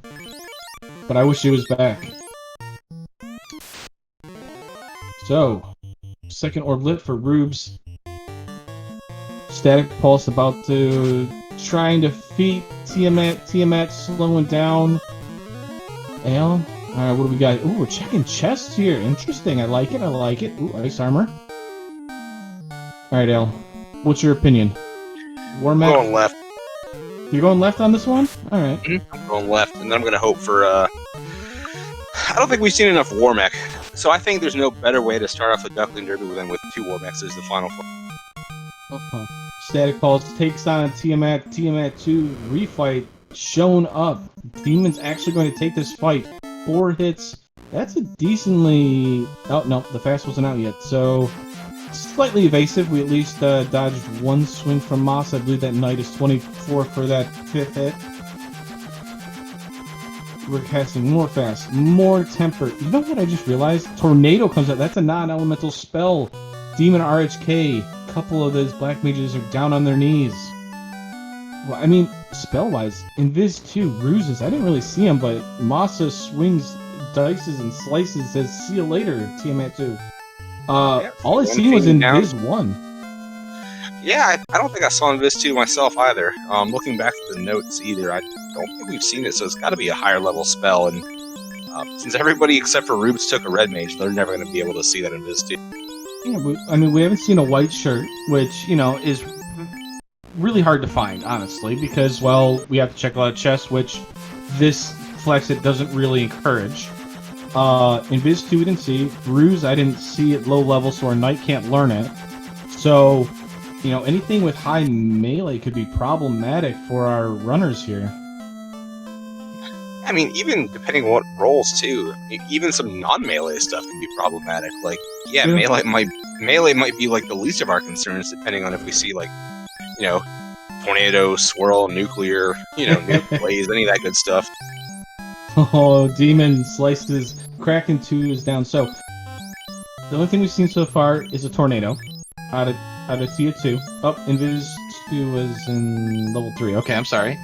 But I wish it was back. So, second orb lit for Rubes. Static Pulse about to try and defeat Tiamat. Tiamat slowing down. Ale. Alright, what do we got? Ooh, we're checking chests here. Interesting. I like it. I like it. Ooh, ice armor. Alright, Ale. What's your opinion? Warmac? I'm going left. You're going left on this one? Alright. I'm going left, and then I'm going to hope for, I don't think we've seen enough Warmac. So I think there's no better way to start off the Duckling Derby than with 2 Warmacs as the final four. Static Pulse takes on Tiamat. Tiamat 2 refight shown up. Demon's actually going to take this fight. 4 hits. That's a decently... Oh, no, the fast wasn't out yet. So, slightly evasive. We at least dodged 1 swing from Moss. I believe that knight is 24 for that 5th hit. We're casting more fast, more temper. You know what I just realized? Tornado comes out. That's a non-elemental spell. Demon RHK. A couple of those black mages are down on their knees. Well, I mean, spell-wise, Invis 2, Ruses, I didn't really see him, but Masa swings dices and slices, says, see you later, Tiamat 2. All I seen was Invis 1. Yeah, I don't think I saw Invis 2 myself either. Looking back at the notes either, I don't think we've seen it, so it's got to be a higher level spell, and since everybody except for Rubes took a red mage, they're never going to be able to see that Invis 2. Yeah, we haven't seen a white shirt, which, is really hard to find, honestly, because, well, we have to check a lot of chests, which this Flexit doesn't really encourage. Invis 2 we didn't see. Bruise I didn't see at low level, so our knight can't learn it. So, anything with high melee could be problematic for our runners here. I mean, even depending on what rolls, too, even some non-melee stuff can be problematic. Like, yeah, melee might be, like, the least of our concerns, depending on if we see, like, tornado, swirl, nuclear, nuke blaze, any of that good stuff. Oh, Demon slices. Kraken 2 is down. So, the only thing we've seen so far is a tornado out of Tia 2. Up, Invis Rescue was in level 3. Okay, I'm sorry.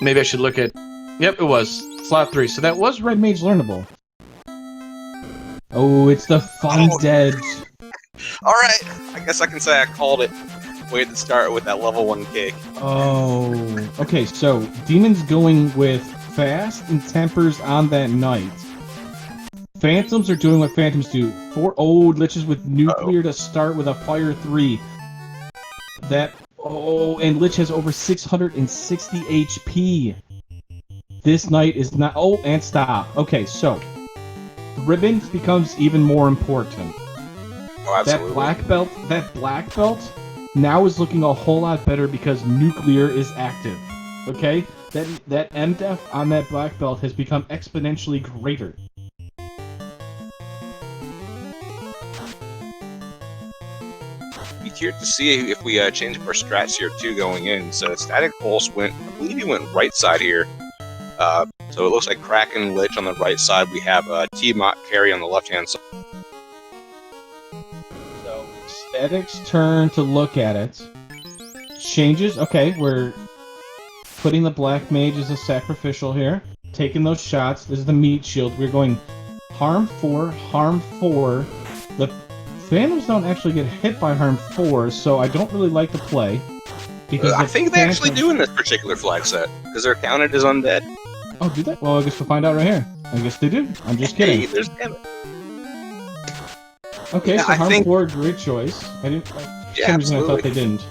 Maybe I should look at... Yep, it was. Slot 3, so that was... Red Mage learnable. Oh, it's the fun dead. Alright, I guess I can say I called it way at the start with that level 1 cake. Oh, okay, so Demon's going with Fast and Tempers on that night. Phantoms are doing what Phantoms do. Liches with Nuclear to start with a Fire 3. And Lich has over 660 HP. This knight is not... Oh, and stop. Okay, so... Ribbon becomes even more important. Oh, absolutely. That black belt now is looking a whole lot better because Nuclear is active. Okay? That MDef on that black belt has become exponentially greater. Be curious to see if we change up our strats here too going in. So Static Pulse I believe he went right side here. So it looks like Kraken Lich on the right side. We have Tiamat Carry on the left hand side. So Static's turn to look at it. Changes. Okay, we're putting the Black Mage as a sacrificial here. Taking those shots. This is the meat shield. We're going harm 4, harm 4. The Phantoms don't actually get hit by harm 4, so I don't really like the play. Because I think they actually do in this particular flag set, because they're counted as undead. Oh, do they? Well, I guess we'll find out right here. I guess they do. I'm just kidding. Hey, there's damage. Okay, Yeah, so I harm think... 4, great choice. I didn't. For Yeah, some reason I thought absolutely. they didn't.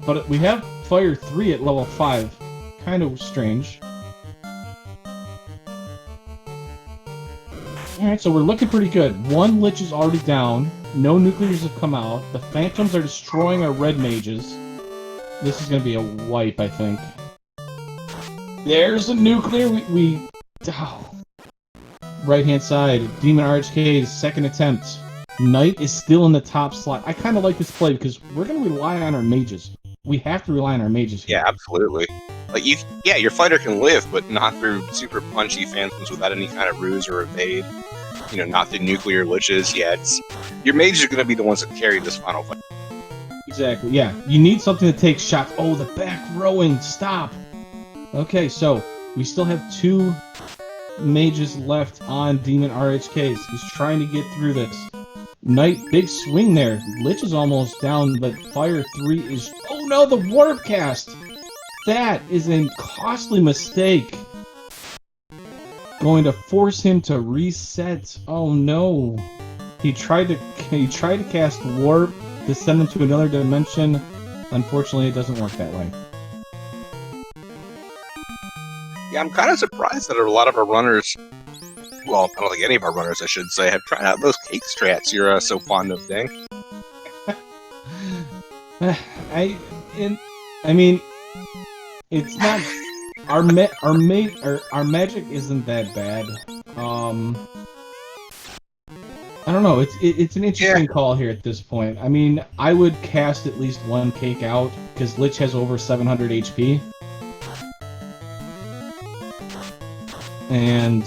But we have Fire 3 at level 5. Kind of strange. Alright, so we're looking pretty good. One Lich is already down. No Nuclears have come out. The Phantoms are destroying our Red Mages. This is going to be a wipe, I think. There's a Nuclear. Oh. Right-hand side. Demon RHK's second attempt. Knight is still in the top slot. I kind of like this play because we're going to rely on our mages. We have to rely on our mages here. Yeah, absolutely. Like your fighter can live, but not through super punchy Phantoms without any kind of ruse or evade. Not through Nuclear Liches. Yeah, your mages are going to be the ones that carry this final fight. Exactly, yeah. You need something to take shots. Oh, the back rowing. Stop. Okay, so we still have 2 mages left on Demon RHKs. He's trying to get through this. Knight, big swing there. Lich is almost down, but Fire 3 is... Oh no, the Warp Cast! That is a costly mistake. Going to force him to reset. Oh no. He tried to cast Warp to send him to another dimension. Unfortunately, it doesn't work that way. Yeah, I'm kind of surprised that a lot of our runners, well, I don't think any of our runners, I should say, have tried out those cake strats you're so fond of, Dang. I mean, it's not our magic isn't that bad. I don't know. It's an interesting call here at this point. I mean, I would cast at least one cake out because Lich has over 700 HP. And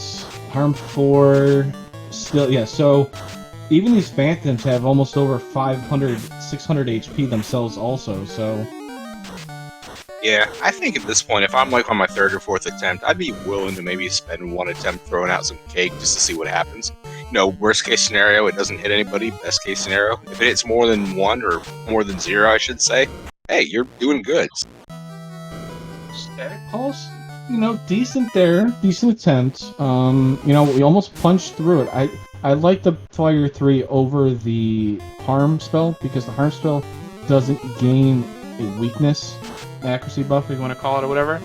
harm 4 still, yeah, so even these Phantoms have almost over 600 HP themselves also, so... Yeah, I think at this point, if I'm like on my 3rd or 4th attempt, I'd be willing to maybe spend one attempt throwing out some cake just to see what happens. Worst case scenario, it doesn't hit anybody. Best case scenario, if it hits more than 1 or more than 0, I should say, hey, you're doing good. Static Pulse, decent there, decent attempt. We almost punched through it. I like the Fire 3 over the Harm spell because the Harm spell doesn't gain a weakness accuracy buff, if you want to call it, or whatever.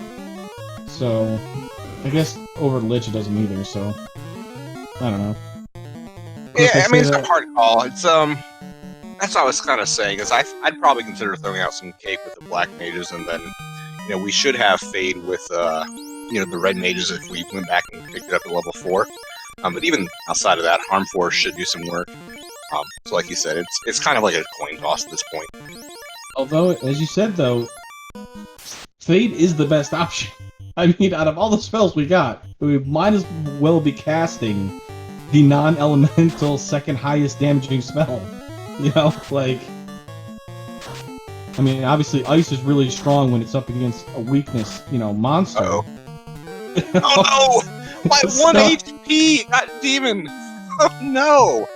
So, I guess over Lich it doesn't either, so... I don't know. Yeah, I mean, it's a hard call. It's, that's what I was kind of saying, is I'd probably consider throwing out some cake with the Black Mages, and then, we should have Fade with, the Red Mages if we went back and picked it up at level 4. But even outside of that, Harm 4 should do some work. So like you said, it's kind of like a coin toss at this point. Although, as you said, though, Fade is the best option. I mean, out of all the spells we got, we might as well be casting the non-elemental second highest damaging spell. I mean, obviously, ice is really strong when it's up against a weakness, monster. Uh-oh. Oh no! My 1 HP got demon! Oh no!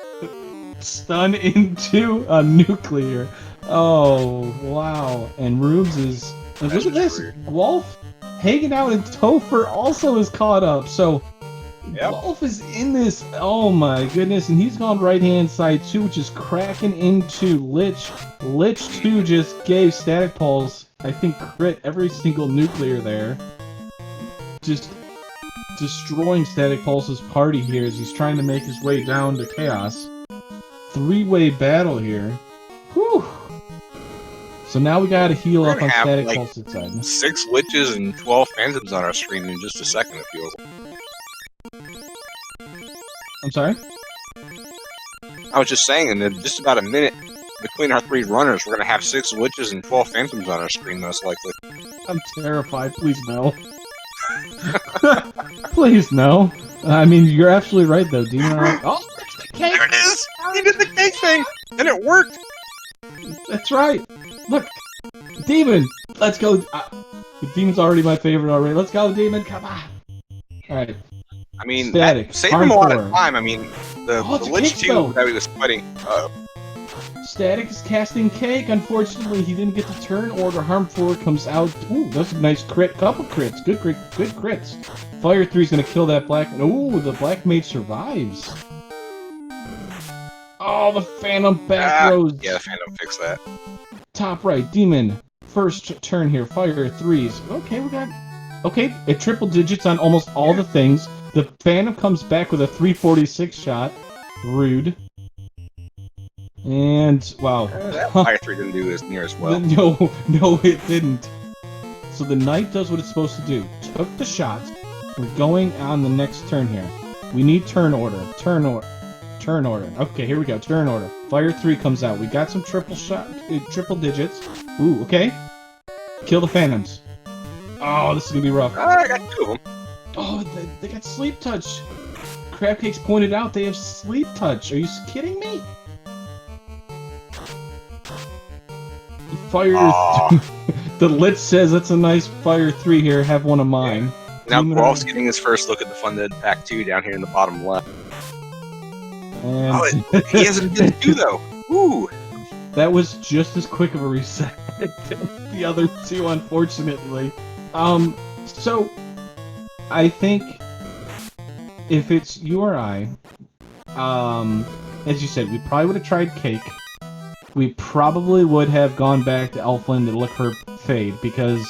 Stun into a nuclear. Oh, wow. And Rubes is... And look at this. Guelph hanging out and Topher also is caught up. So, Guelph is in this. Oh my goodness. And he's gone right-hand side too, which is cracking into Lich. Lich 2 just gave Static Pulse, I think, crit every single nuclear there. Just destroying Static Pulse's party here as he's trying to make his way down to Chaos. Three-way battle here. Whew. So now we gotta heal up on Static Pulse's side. 6 Liches and 12 Phantoms on our screen in just a second, it feels. I'm sorry? I was just saying, in just about a minute between our 3 runners, we're gonna have 6 Liches and 12 Phantoms on our screen, most likely. I'm terrified. Please no. Please no. I mean, you're absolutely right, though. Demon are... Oh, there it is! He did the cake thing! And it worked! That's right! Look! Demon! Let's go! The Demon's already my favorite already. Let's go, Demon! Come on! Alright. I mean, Static. saved him a lot of time. I mean, the Lich 2 that he was fighting... Static is casting cake. Unfortunately, he didn't get the turn order. Harm 4 comes out. Ooh, that's a nice crit. Couple crits. Good crits. Fire 3 is going to kill that black... Ooh, the black mage survives. Oh, the Phantom back rows. Yeah, the Phantom fixed that. Top right, Demon. First turn here. Fire 3s. Okay, we got... Okay, it triple digits on almost all the things. The Phantom comes back with a 346 shot. Rude. And, wow. That Fire 3 didn't do as near as well. No, it didn't. So the Knight does what it's supposed to do. Took the shot. We're going on the next turn here. We need turn order. Turn order. Okay, here we go. Turn order. Fire 3 comes out. We got some triple digits. Ooh, okay. Kill the Phantoms. Oh, this is gonna be rough. I got 2 of them. Oh, they got sleep touch. Crabcake's pointed out they have sleep touch. Are you kidding me? Fire. The Lich says that's a nice Fire 3 here. Have one of mine. Now Guelph's getting his first look at the Funded Pack 2 down here in the bottom left. And he hasn't been 2 though. Ooh. That was just as quick of a reset as the other 2, unfortunately. So I think if it's you or I, as you said, we probably would have tried Cake. We probably would have gone back to Elflin to look her Fade, because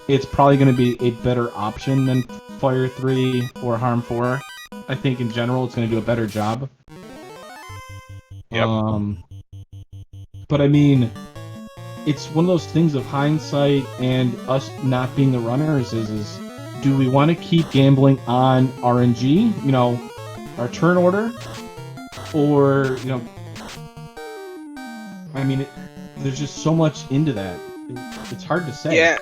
it's probably going to be a better option than Fire 3 or Harm 4. I think in general it's going to do a better job. Yep. But I mean, it's one of those things of hindsight and us not being the runners is do we want to keep gambling on RNG, our turn order, or, I mean, there's just so much into that. It's hard to say. Yeah,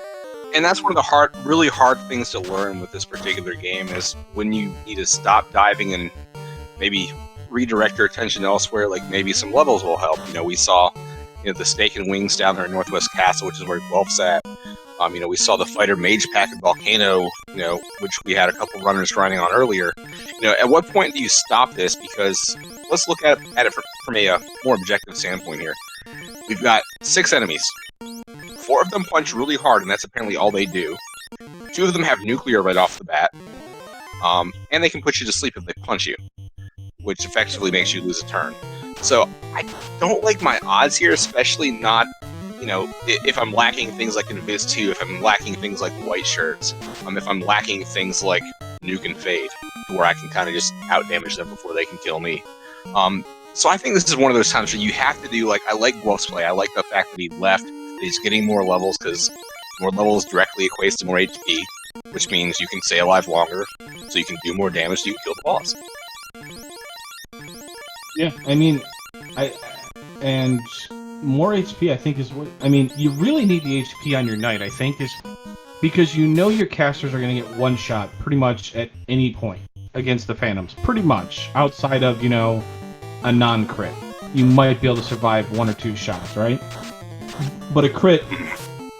and that's one of the really hard things to learn with this particular game is when you need to stop diving and maybe redirect your attention elsewhere. Like maybe some levels will help. We saw, the Snake and Wings down there in Northwest Castle, which is where Guelph's at. We saw the Fighter Mage Pack at Volcano, which we had a couple runners riding on earlier. At what point do you stop this? Because let's look at it from a more objective standpoint here. We've got 6 enemies. 4 of them punch really hard, and that's apparently all they do. 2 of them have nuclear right off the bat. And they can put you to sleep if they punch you, which effectively makes you lose a turn. So I don't like my odds here, especially not, if I'm lacking things like Invis 2, if I'm lacking things like White Shirts, if I'm lacking things like Nuke and Fade, where I can kind of just out-damage them before they can kill me. So I think this is one of those times where you have to do, I like Guelph's play. I like the fact that he left, that he's getting more levels, because more levels directly equates to more HP, which means you can stay alive longer, so you can do more damage, so you can kill the boss. Yeah, I mean, and more HP, I think, is what... I mean, you really need the HP on your Knight, I think, is because your casters are going to get one shot pretty much at any point against the Phantoms. Pretty much. Outside of, a non-crit. You might be able to survive 1 or 2 shots, right? but a crit,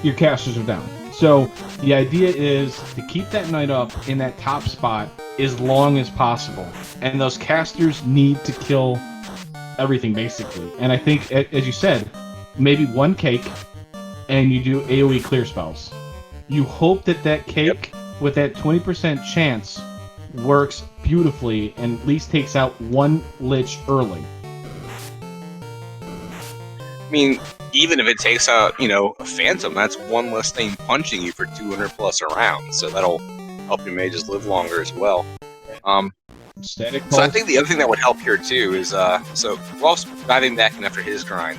your casters are down. So the idea is to keep that knight up in that top spot as long as possible, and those casters need to kill everything basically. And I think, as you said, maybe one cake, and you do AoE clear spells. You hope that that cake with that 20% chance works beautifully and at least takes out one lich early. I mean, even if it takes out, a phantom, that's one less thing punching you for 200 plus rounds, so that'll help your mages live longer as well. Static So I pulse. think the other thing that would help here too is, so whilst diving back in after his grind,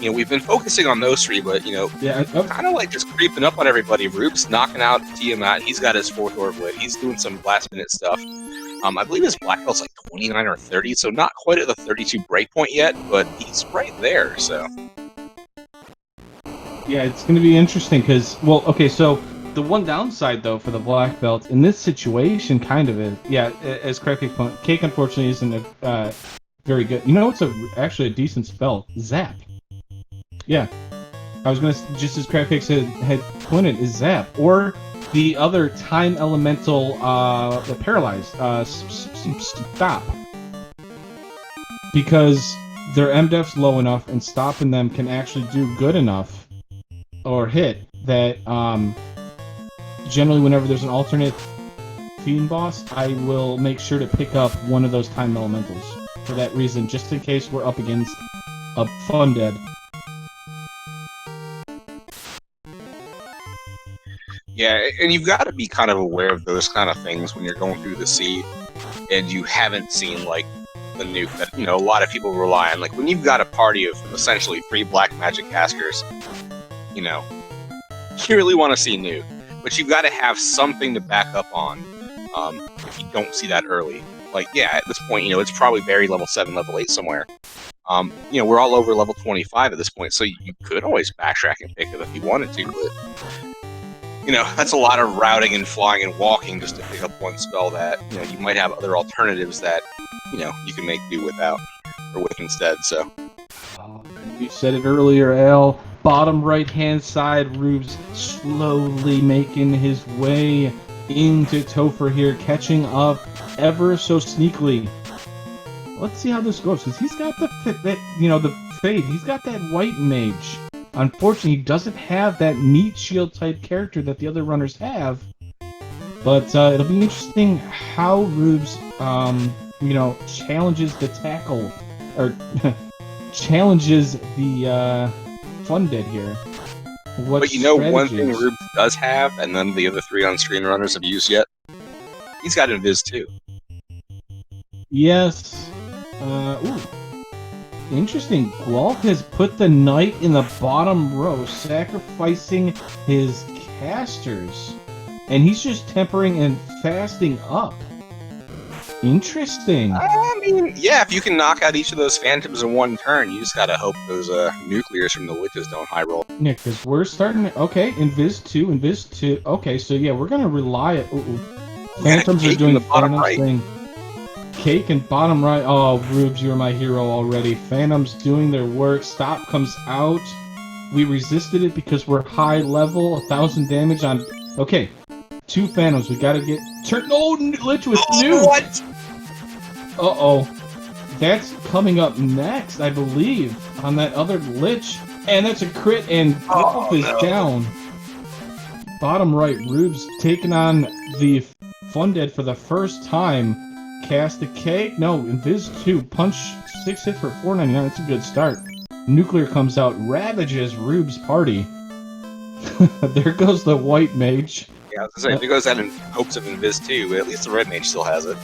we've been focusing on those three, but Yeah, kind of like just creeping up on everybody. Rube's knocking out Tiamat. He's got his 4th Orb. He's doing some last minute stuff. I believe his black belt's like 29 or 30, so not quite at the 32 breakpoint yet, but he's right there. So yeah, it's going to be interesting because, well, okay, so the one downside though for the black belt in this situation kind of is, yeah, as Crack Cake unfortunately isn't very good. You know, it's actually a decent spell, Zap. Yeah, I was gonna just as Crack Cake had pointed is Zap or the other time elemental, the paralyzed, stop, because their MDef's low enough and stopping them can actually do good enough or hit that. Generally, whenever there's an alternate fiend boss, I will make sure to pick up one of those time elementals for that reason, just in case we're up against a fun dead. yeah, and you've got to be kind of aware of those kind of things when you're going through the sea, and you haven't seen like the nuke that a lot of people rely on. Like when you've got a party of essentially 3 black magic casters, you really want to see nuke. But you've got to have something to back up on if you don't see that early. Like, yeah, at this point, it's probably buried level 7, level 8 somewhere. We're all over level 25 at this point, so you could always backtrack and pick it if you wanted to, but, that's a lot of routing and flying and walking just to pick up one spell that, you might have other alternatives that, you can make do without, or with instead, so. You said it earlier, Al. Bottom right-hand side, Rube's slowly making his way into Topher here, catching up ever so sneakily. Let's see how this goes, because he's got the fade. He's got that white mage. Unfortunately, he doesn't have that meat shield type character that the other runners have. But it'll be interesting how Rube's, challenges the tackle, or challenges the fun dead here. What But one thing Rube does have, and none of the other 3 on-screen runners have used yet? He's got Invis too. Yes. Ooh. Interesting. Guelph has put the knight in the bottom row, sacrificing his casters. And he's just tempering and fasting up. Interesting. I mean, yeah, if you can knock out each of those phantoms in one turn, you just gotta hope those nuclears from the witches don't high roll. Yeah, because we're starting to... Okay, Invis 2. Okay, so yeah, we're going to rely... Phantoms are doing the Phantoms right. thing. Cake and bottom right. Oh, Rubes, you're my hero already. Phantoms doing their work. Stop comes out. We resisted it because we're high level. 1,000 damage on... Okay, 2 Phantoms. We gotta get... Oh, Lich with new! What? Uh-oh. That's coming up next, I believe, on that other Lich. And that's a crit, and Wolf is down. Bottom right, Rubes taking on the Fun Dead for the first time. Cast the Cake. No, Invis 2. Punch 6 hit for 499. That's a good start. Nuclear comes out, ravages Rube's party. There goes the white mage. Yeah, I was gonna say, if he goes out in hopes of Invis 2, at least the red mage still has it.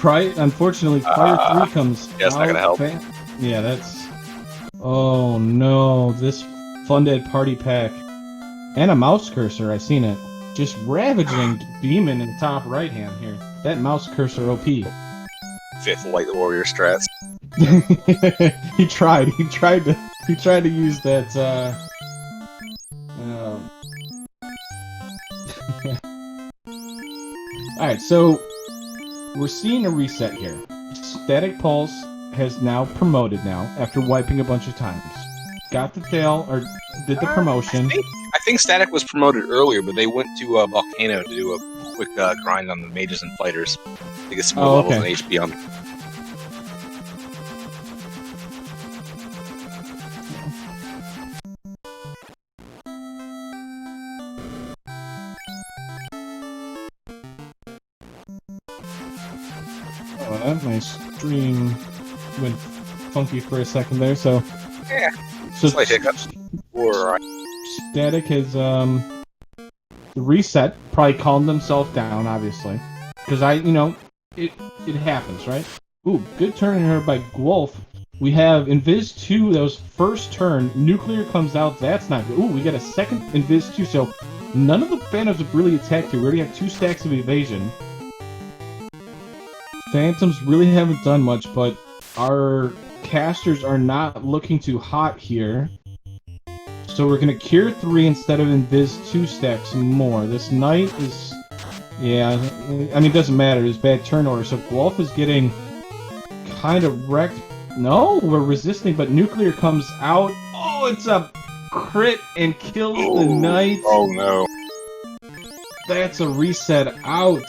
Right? Unfortunately, Fire 3 comes yeah, it's not gonna help. Yeah, that's... Oh no, this Fun Dead party pack. And a mouse cursor, I seen it. Just ravaging Demon in the top right hand here. That mouse cursor OP. 5th Light Warrior strats. He tried to use that, Alright, so we're seeing a reset here. Static Pulse has now promoted now after wiping a bunch of times. got the tail, or did the promotion. I think Static was promoted earlier, but they went to Volcano to do a quick grind on the mages and fighters to get some more levels and HP on them. My stream went funky for a second there, so... Yeah, so slight hiccups. Static has, reset, probably calmed themselves down, obviously. Because it happens, right? Ooh, good turn here by Gwolf. We have Invis 2, that was first turn. Nuclear comes out, that's not good. Ooh, we got a second Invis 2, so none of the Phantoms have really attacked here. We already have 2 stacks of evasion. Phantoms really haven't done much, but our casters are not looking too hot here. So we're going to Cure 3 instead of Invis 2 stacks more. This Knight is... yeah, I mean, it doesn't matter. It's bad turn order. So Gwolf is getting kind of wrecked. No, we're resisting, but Nuclear comes out. Oh, it's a crit and kills the Knight. Oh, no. That's a reset out.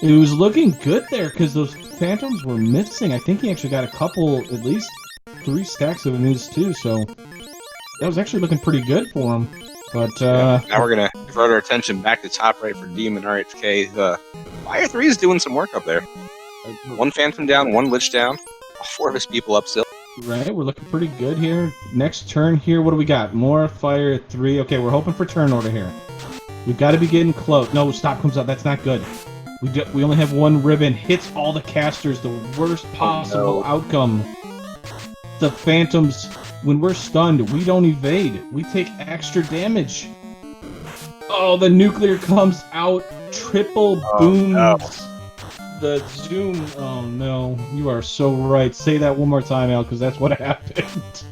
It was looking good there because those Phantoms were missing. I think he actually got a couple, at least 3 stacks of Invis too, so that was actually looking pretty good for him. But now we're gonna divert our attention back to top right for Demon RHK. Fire 3 is doing some work up there. 1 Phantom down, 1 Lich down, 4 of his people up still. Right, we're looking pretty good here. Next turn here, what do we got? More Fire at 3. Okay, we're hoping for turn order here. We've got to be getting close. No, stop comes out. That's not good. We only have 1 ribbon. Hits all the casters. The worst possible outcome. The Phantoms, when we're stunned, we don't evade. We take extra damage. Oh, the Nuclear comes out. Triple booms. No. The zoom. Oh no, you are so right. Say that one more time, Al, because that's what happened.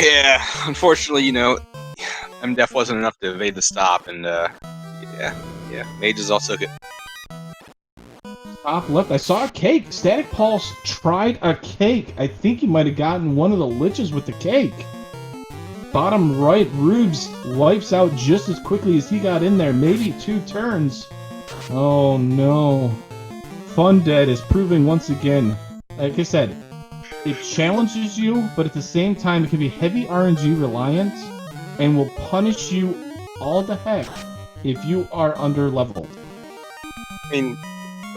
Yeah, unfortunately, MDef wasn't enough to evade the stop, and yeah, Mage is also good. Top left, I saw a cake. Static Pulse tried a cake. I think he might have gotten one of the liches with the cake. Bottom right, Rubes wipes out just as quickly as he got in there. Maybe 2 turns. Oh no. Fun Dead is proving once again, like I said, it challenges you, but at the same time it can be heavy RNG reliant and will punish you all the heck if you are under leveled. I mean,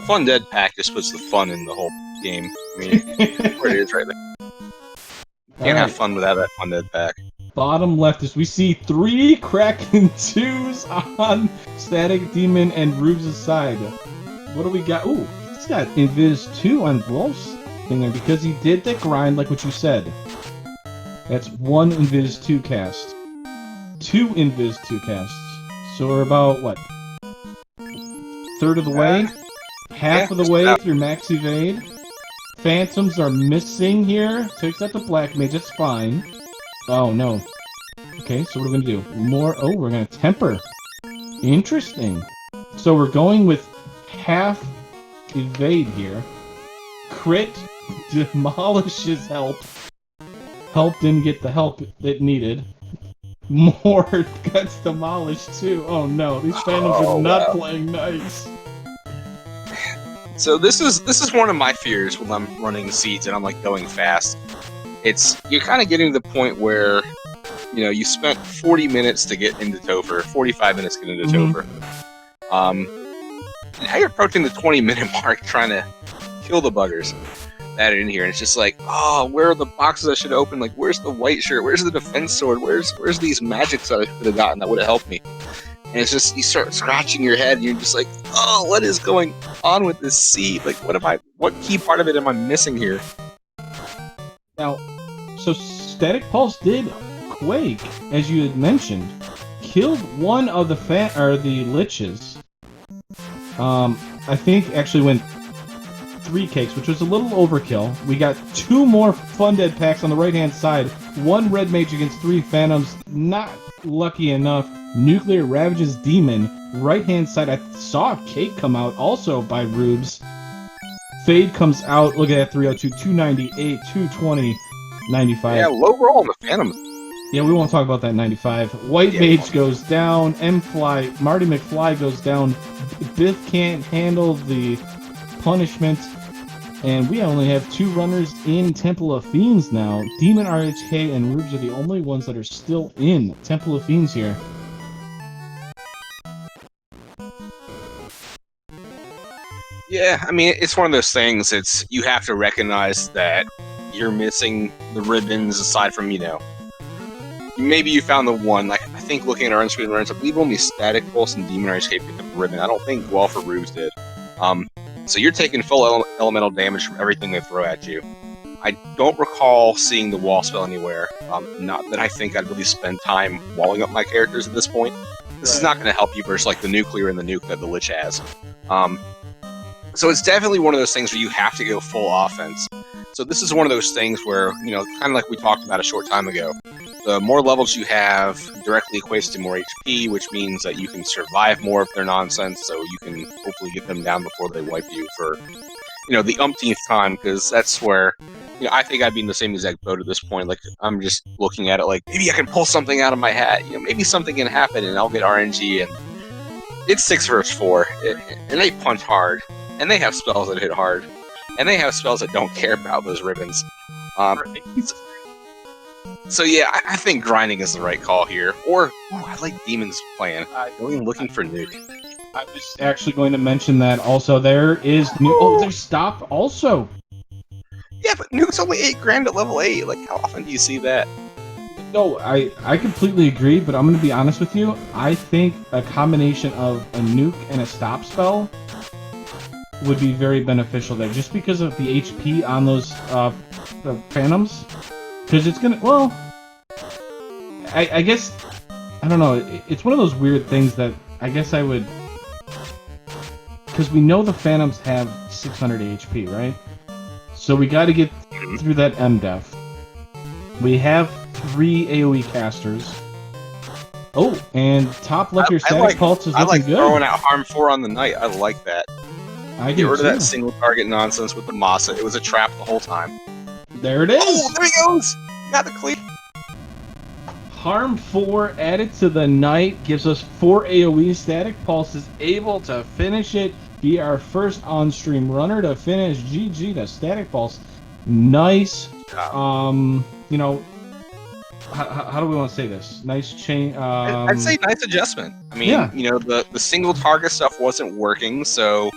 the Fun Dead pack just puts the fun in the whole game. I mean, where it is right there. Can't have fun without that Fun Dead pack. Bottom left is we see 3 Kraken 2s on Static Demon and Rubes' side. What do we got? Ooh, he's got Invis 2 on Wolf's thing there because he did the grind like what you said. That's 1 Invis 2 cast. 2 Invis 2 casts. So we're about, what? Third of the way? Half of the way through max evade. Phantoms are missing here. Takes out the Black Mage, that's fine. Oh no. Okay, so what are we gonna do? More. Oh, we're gonna temper. Interesting. So we're going with half evade here. Crit demolishes help. Help didn't get the help it needed. More gets demolished too. Oh no, these Phantoms are not playing nice. So this is one of my fears when I'm running seeds and I'm like going fast. You're kind of getting to the point where, you spent 40 minutes to get into Topher, 45 minutes to get into Topher. Now you're approaching the 20-minute mark trying to kill the buggers that are in here, and it's just like, oh, where are the boxes I should open? Like, where's the white shirt? Where's the defense sword? Where's these magics that I could have gotten that would have helped me? And it's just, you start scratching your head, and you're just like, oh, what is going on with this seed? Like, what key part of it am I missing here? Now, so Static Pulse did Quake, as you had mentioned. Killed one of the liches. I think actually went 3 cakes, which was a little overkill. We got 2 more Fun Dead packs on the right-hand side. 1 Red Mage against 3 Phantoms. Not lucky enough. Nuclear Ravages Demon. Right-hand side, I saw a cake come out also by Rubes. Fade comes out. Look at that, 302, 298, 220. 95. Yeah, low roll on the Phantom. Yeah, we won't talk about that 95. White Yeah. Mage goes down. M-Fly, Marty McFly goes down. Biff can't handle the punishment. And we only have 2 runners in Temple of Fiends now. Demon RHK and Rubes are the only ones that are still in Temple of Fiends here. Yeah, I mean, it's one of those things. You have to recognize that you're missing the ribbons aside from, maybe you found the one. Like, I think looking at our unscreened runners, I believe only Static Pulse and Demon RHK picked up the ribbon. I don't think Guelph or Rubes did. So you're taking full elemental damage from everything they throw at you. I don't recall seeing the wall spell anywhere. Not that I think I'd really spend time walling up my characters at this point. This is not going to help you versus like the nuclear and the nuke that the Lich has. So it's definitely one of those things where you have to go full offense. So this is one of those things where, kind of like we talked about a short time ago, the more levels you have directly equates to more HP, which means that you can survive more of their nonsense, so you can hopefully get them down before they wipe you for, the umpteenth time, because that's where, I think I'd be in the same exact boat at this point. Like, I'm just looking at it like, maybe I can pull something out of my hat, maybe something can happen and I'll get RNG, and it's 6 versus 4, and they punch hard. And they have spells that hit hard. And they have spells that don't care about those ribbons. So yeah, I think grinding is the right call here. Or, I like Demon's plan. Going looking for nuke. I was actually going to mention that also. There is nuke. Oh, there's stop also. Yeah, but nuke's only 8 grand at level 8. Like, how often do you see that? No, I completely agree, but I'm going to be honest with you. I think a combination of a nuke and a stop spell would be very beneficial there, just because of the HP on those the Phantoms. Because it's gonna, I guess, I don't know. It's one of those weird things that I guess I would, because we know the Phantoms have 600 HP, right? So we got to get through that MDef. We have 3 AoE casters. Oh, and top left your static pulse is looking good. Throwing out Harm 4 on the Knight. I like that. Get rid of that single target nonsense with the Masa. It was a trap the whole time. There it is! Oh, there he goes! Got the clear. Harm 4 added to the Knight gives us 4 AoE. Static Pulse is able to finish it. Be our first on-stream runner to finish. GG to Static Pulse. Nice. How do we want to say this? Nice change. I'd say nice adjustment. I mean, the single target stuff wasn't working, so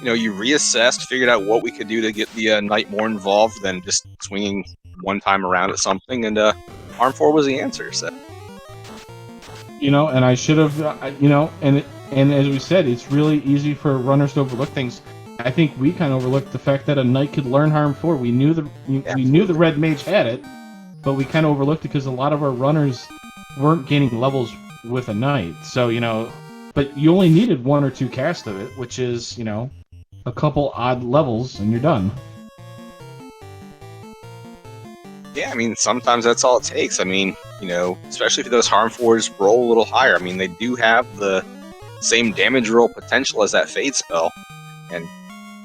you reassessed, figured out what we could do to get the Knight more involved than just swinging one time around at something, and Arm 4 was the answer. So, and I should have, and as we said, it's really easy for runners to overlook things. I think we kind of overlooked the fact that a Knight could learn Harm 4. We knew the Red Mage had it, but we kind of overlooked it because a lot of our runners weren't gaining levels with a Knight. So, but you only needed 1 or 2 casts of it, which is, a couple odd levels, and you're done. Yeah, I mean, sometimes that's all it takes. I mean, especially if those Harm 4s roll a little higher. I mean, they do have the same damage roll potential as that Fade spell. And,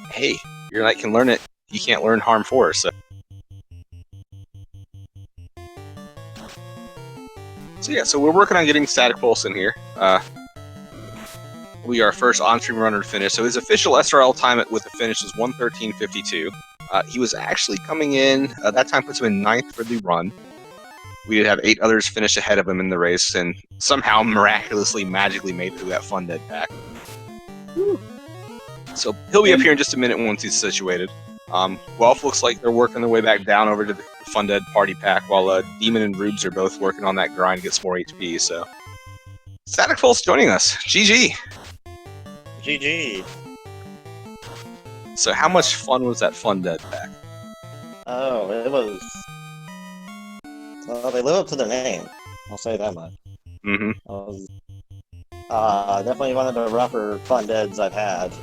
hey, your Knight can learn it. You can't learn Harm 4, so... So yeah, so we're working on getting Static Pulse in here. We are first on-stream runner to finish. So his official SRL time with the finish was 1:13.52. He was actually coming in, that time puts him in 9th for the run. We did have 8 others finish ahead of him in the race, and somehow miraculously, magically made it through that Fun Dead pack. Woo. So he'll be up here in just a minute once he's situated. Guelph looks like they're working their way back down over to the Fun Dead party pack, while Demon and Rubes are both working on that grind to get some more HP, so... Static Pulse joining us. GG! GG. So how much fun was that Fun Dead pack? Oh, it was... Well, they live up to their name. I'll say that much. Mm-hmm. Definitely one of the rougher Fun Deads I've had.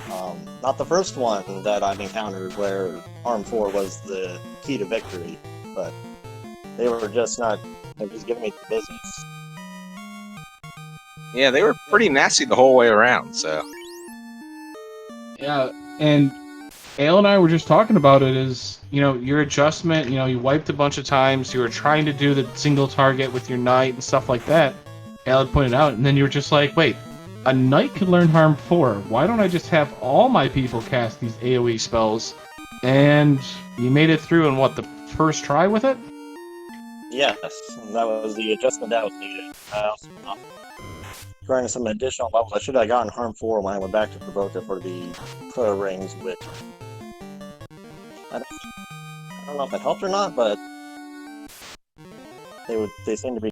Not the first one that I've encountered where Arm 4 was the key to victory, but they were just giving me the business. Yeah, they were pretty nasty the whole way around, so... Yeah, and Ale and I were just talking about it is, your adjustment, you wiped a bunch of times, you were trying to do the single target with your knight and stuff like that. Ale had pointed out, and then you were just like, wait, a knight could learn Harm 4. Why don't I just have all my people cast these AoE spells? And you made it through in what, the first try with it? Yes, that was the adjustment that was needed. I also granted some additional levels. I should have gotten Harm 4 when I went back to provoke it for the Pro Rings, which I don't know if it helped or not, but they seem to be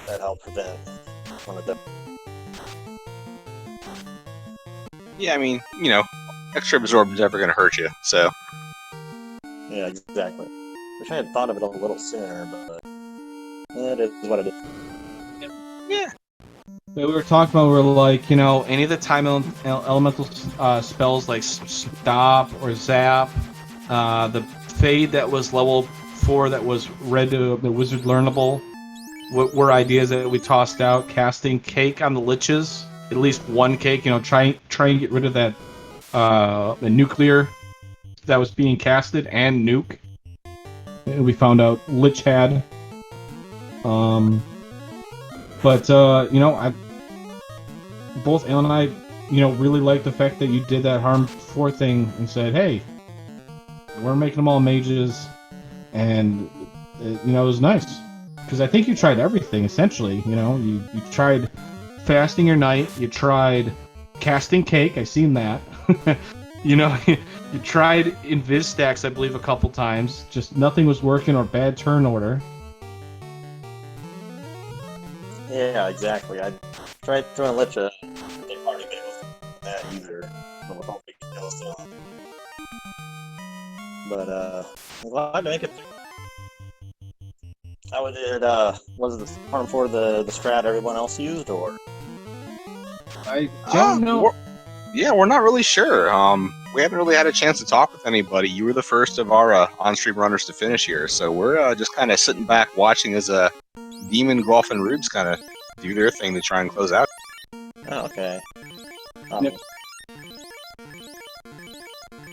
that helped prevent one of them. Yeah, I mean, extra absorb is never going to hurt you, so. Yeah, exactly. Wish I had thought of it a little sooner, but it is what it is. Yeah. We were talking about, we were like, any of the time elemental spells like Stop or Zap, the Fade that was level 4 that was read to the Wizard Learnable, were ideas that we tossed out. Casting Cake on the Liches, at least one cake, try and get rid of that the nuclear that was being casted and nuke. We found out Lich had. But both Ale and I, really liked the fact that you did that Harm 4 thing and said, hey, we're making them all mages, and it was nice. Because I think you tried everything, essentially, you tried fasting your knight, you tried casting Cake, I seen that. You tried Invis stacks, I believe, a couple times, just nothing was working, or bad turn order. Yeah, exactly. I tried throwing Lich a party game with that either, but with all big kills still. But I'm glad to make it through. How did was it the Harm 4 the strat everyone else used, or? I don't know. We're not really sure. We haven't really had a chance to talk with anybody. You were the first of our on-stream runners to finish here, so we're just kind of sitting back watching as Demon, Golf, and Rubes kind of do their thing to try and close out. Oh, okay. Yep.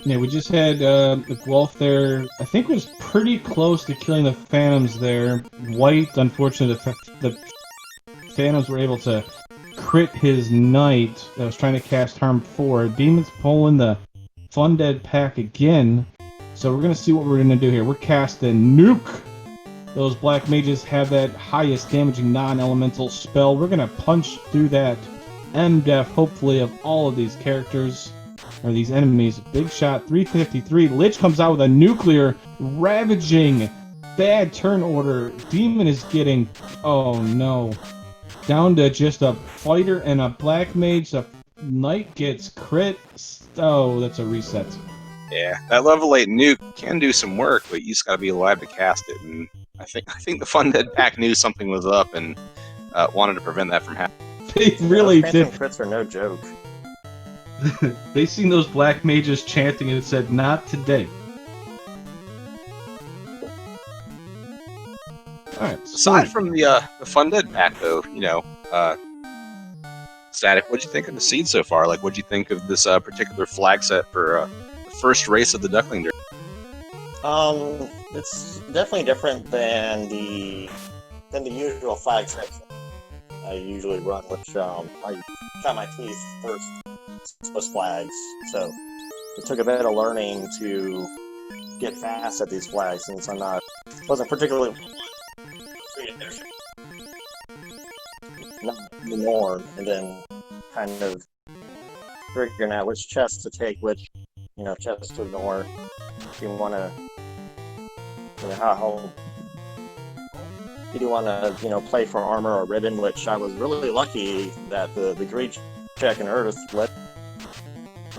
Yeah, we just had the Guelph there. I think was pretty close to killing the Phantoms there. White, unfortunately, the Phantoms were able to crit his knight that was trying to cast Harm 4. Demon's pulling the Fundead pack again. So we're going to see what we're going to do here. We're casting Nuke. Those black mages have that highest damaging non-elemental spell. We're going to punch through that MDef, hopefully, of all of these characters, or these enemies. Big shot, 353. Lich comes out with a nuclear, ravaging, bad turn order. Demon is getting, oh no, down to just a fighter and a black mage. The knight gets crit. Oh, that's a reset. Yeah, that level 8 nuke can do some work, but you just gotta be alive to cast it. And I think the Fundead pack knew something was up and wanted to prevent that from happening. They really did. Crits are no joke. They seen those black mages chanting and it said, "Not today." All right. Aside from the Fundead pack, though, Static, what'd you think of the seed so far? Like, what'd you think of this particular flag set for the first race of the Duckling Derby? It's definitely different than the usual flag sets I usually run, which I cut my teeth first Swiss flags, so it took a bit of learning to get fast at these flags since wasn't particularly not the norm, and then kind of figuring out which chests to take, which chests to ignore. If you want to, how if you want to, play for armor or ribbon, which I was really lucky that the greed check and Earth let.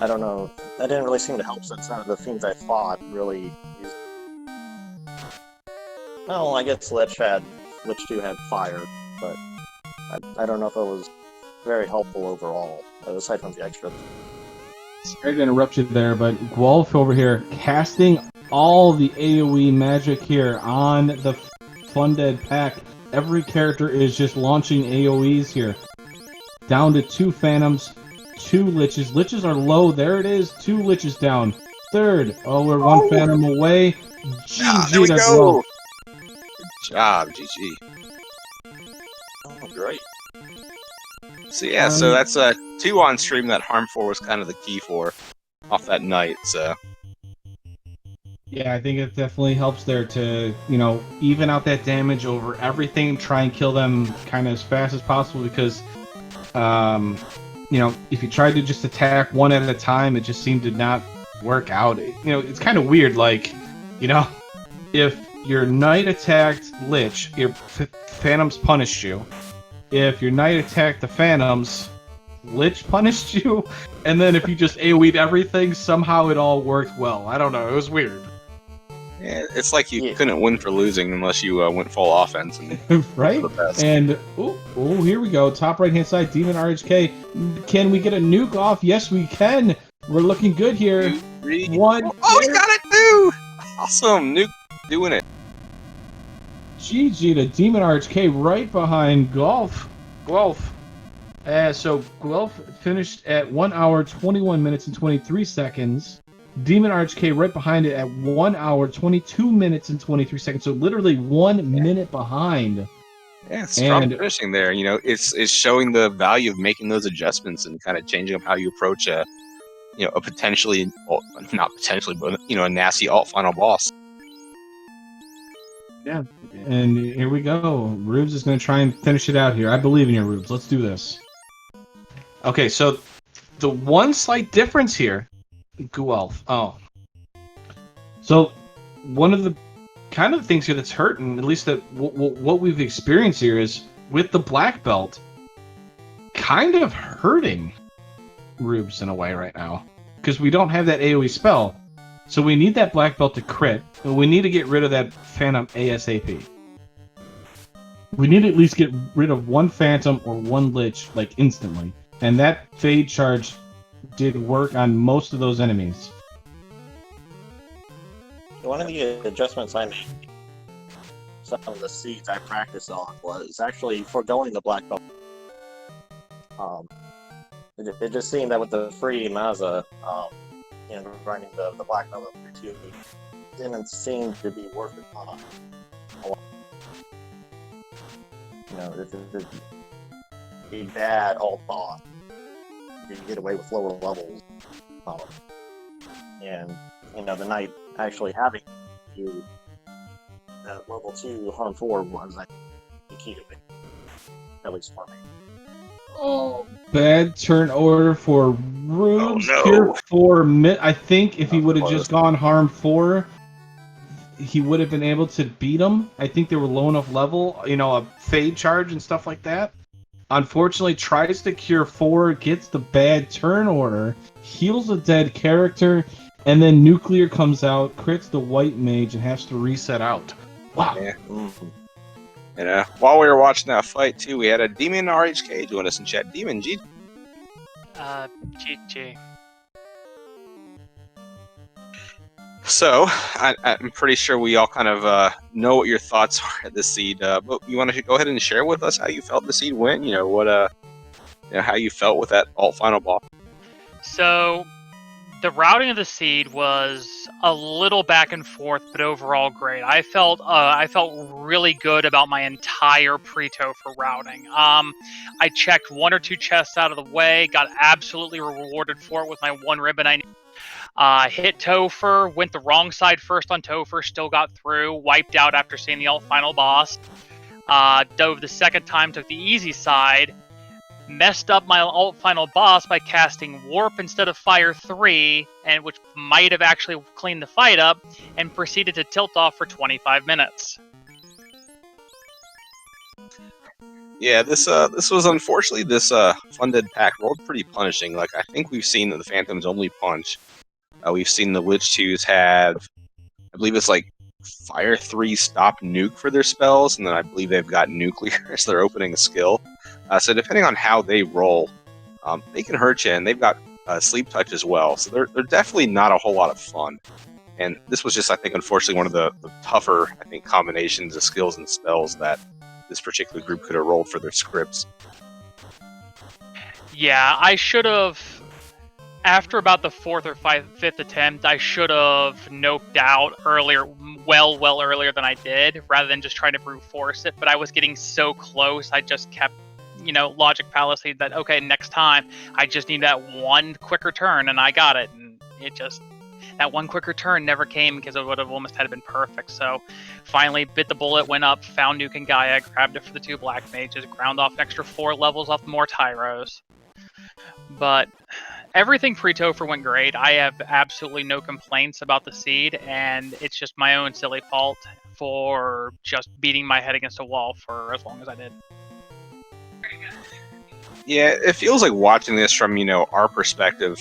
I don't know. That didn't really seem to help since none of the themes I fought really used. Well, I guess Lich 2 had fire, but I don't know if it was very helpful overall, aside from the extra. Sorry to interrupt you there, but Guelph over here casting all the AoE magic here on the Fundead pack. Every character is just launching AoEs here. Down to 2 Phantoms. 2 liches. Liches are low. There it is. 2 liches down. Third. Oh, we're 1 phantom away. Ah, there GG we to go. Guelph. Good job, GG. Oh, great. So yeah, so that's 2 on stream that Harm 4 was kind of the key for off that night. So Yeah, I think it definitely helps there to, even out that damage over everything, try and kill them kind of as fast as possible because, if you tried to just attack one at a time, it just seemed to not work out. It's kind of weird, if your knight attacked Lich, your Phantoms punished you. If your knight attacked the Phantoms, Lich punished you. And then if you just AoE'd everything, somehow it all worked well. I don't know, it was weird. yeah, it's like you couldn't win for losing unless you went full offense. And right? the best. And, here we go. Top right-hand side, Demon RHK. Can we get a nuke off? Yes, we can. We're looking good here. 2, 3. 1. Oh, we got it too! Awesome, Nuke doing it. GG to Demon RHK right behind Guelph. So Guelph finished at 1 hour, 21 minutes, and 23 seconds. Demon RHK right behind it at 1 hour, 22 minutes, and 23 seconds. So literally 1 minute behind. Yeah, strong finishing there. It's showing the value of making those adjustments and kind of changing up how you approach a potentially, well, not potentially, but a nasty alt final boss. Yeah, and here we go. Rubes is going to try and finish it out here. I believe in you, Rubes. Let's do this. Okay, so the one slight difference here, Guelph. Oh. So one of the kind of things here that's hurting, at least that what we've experienced here, is with the black belt kind of hurting Rubes in a way right now. Because we don't have that AoE spell. So we need that black belt to crit, but we need to get rid of that Phantom ASAP. We need to at least get rid of 1 Phantom or 1 Lich, instantly. And that Fade Charge did work on most of those enemies. One of the adjustments I made, some of the seeds I practiced on, was actually foregoing the black belt. It just seemed that with the free Maza, running the black belt up to 2, didn't seem to be worth it. It's a bad alt thought. You get away with lower levels, and the knight actually having you at level 2 Harm 4 was the key to it, at least for me. Oh, bad turn order for Rubes. Oh, no. Here for I think if he would have just gone Harm 4, he would have been able to beat him. I think they were low enough level, a Fade Charge and stuff like that. Unfortunately, tries to cure 4, gets the bad turn order, heals a dead character, and then Nuclear comes out, crits the white mage, and has to reset out. Wow. Yeah. Mm-hmm. And while we were watching that fight, too, we had a Demon RHK join us in chat. Demon, G. GG. So, I'm pretty sure we all kind of know what your thoughts are at this seed, but you want to go ahead and share with us how you felt the seed went? How you felt with that alt final boss? So, the routing of the seed was a little back and forth, but overall great. I felt really good about my entire pre-Topher routing. I checked 1 or 2 chests out of the way, got absolutely rewarded for it with my 1 ribbon I hit Topher, went the wrong side first on Topher, still got through, wiped out after seeing the alt final boss. Dove the second time, took the easy side, messed up my alt final boss by casting Warp instead of Fire 3, and which might have actually cleaned the fight up, and proceeded to tilt off for 25 minutes. Yeah, this was unfortunately this funded pack rolled pretty punishing. I think we've seen the Phantoms only punch. We've seen the Lich 2s have, I believe it's Fire 3 stop nuke for their spells, and then I believe they've got Nuclear as their opening skill. So depending on how they roll, they can hurt you, and they've got Sleep Touch as well. So they're definitely not a whole lot of fun. And this was just, I think, unfortunately, one of the tougher, combinations of skills and spells that this particular group could have rolled for their scripts. Yeah, I should have. After about the fourth or fifth attempt, I should have noped out earlier, well earlier than I did, rather than just trying to brute force it. But I was getting so close, I just kept, logic fallacy that, okay, next time, I just need that one quicker turn, and I got it. And that one quicker turn never came because it would have almost had been perfect. So finally bit the bullet, went up, found Nuke and Gaia, grabbed it for the 2 Black Mages, ground off an extra 4 levels off more Tyros. But everything pre-Topher went great. I have absolutely no complaints about the seed, and it's just my own silly fault for just beating my head against a wall for as long as I did. Yeah, it feels like watching this from, our perspective,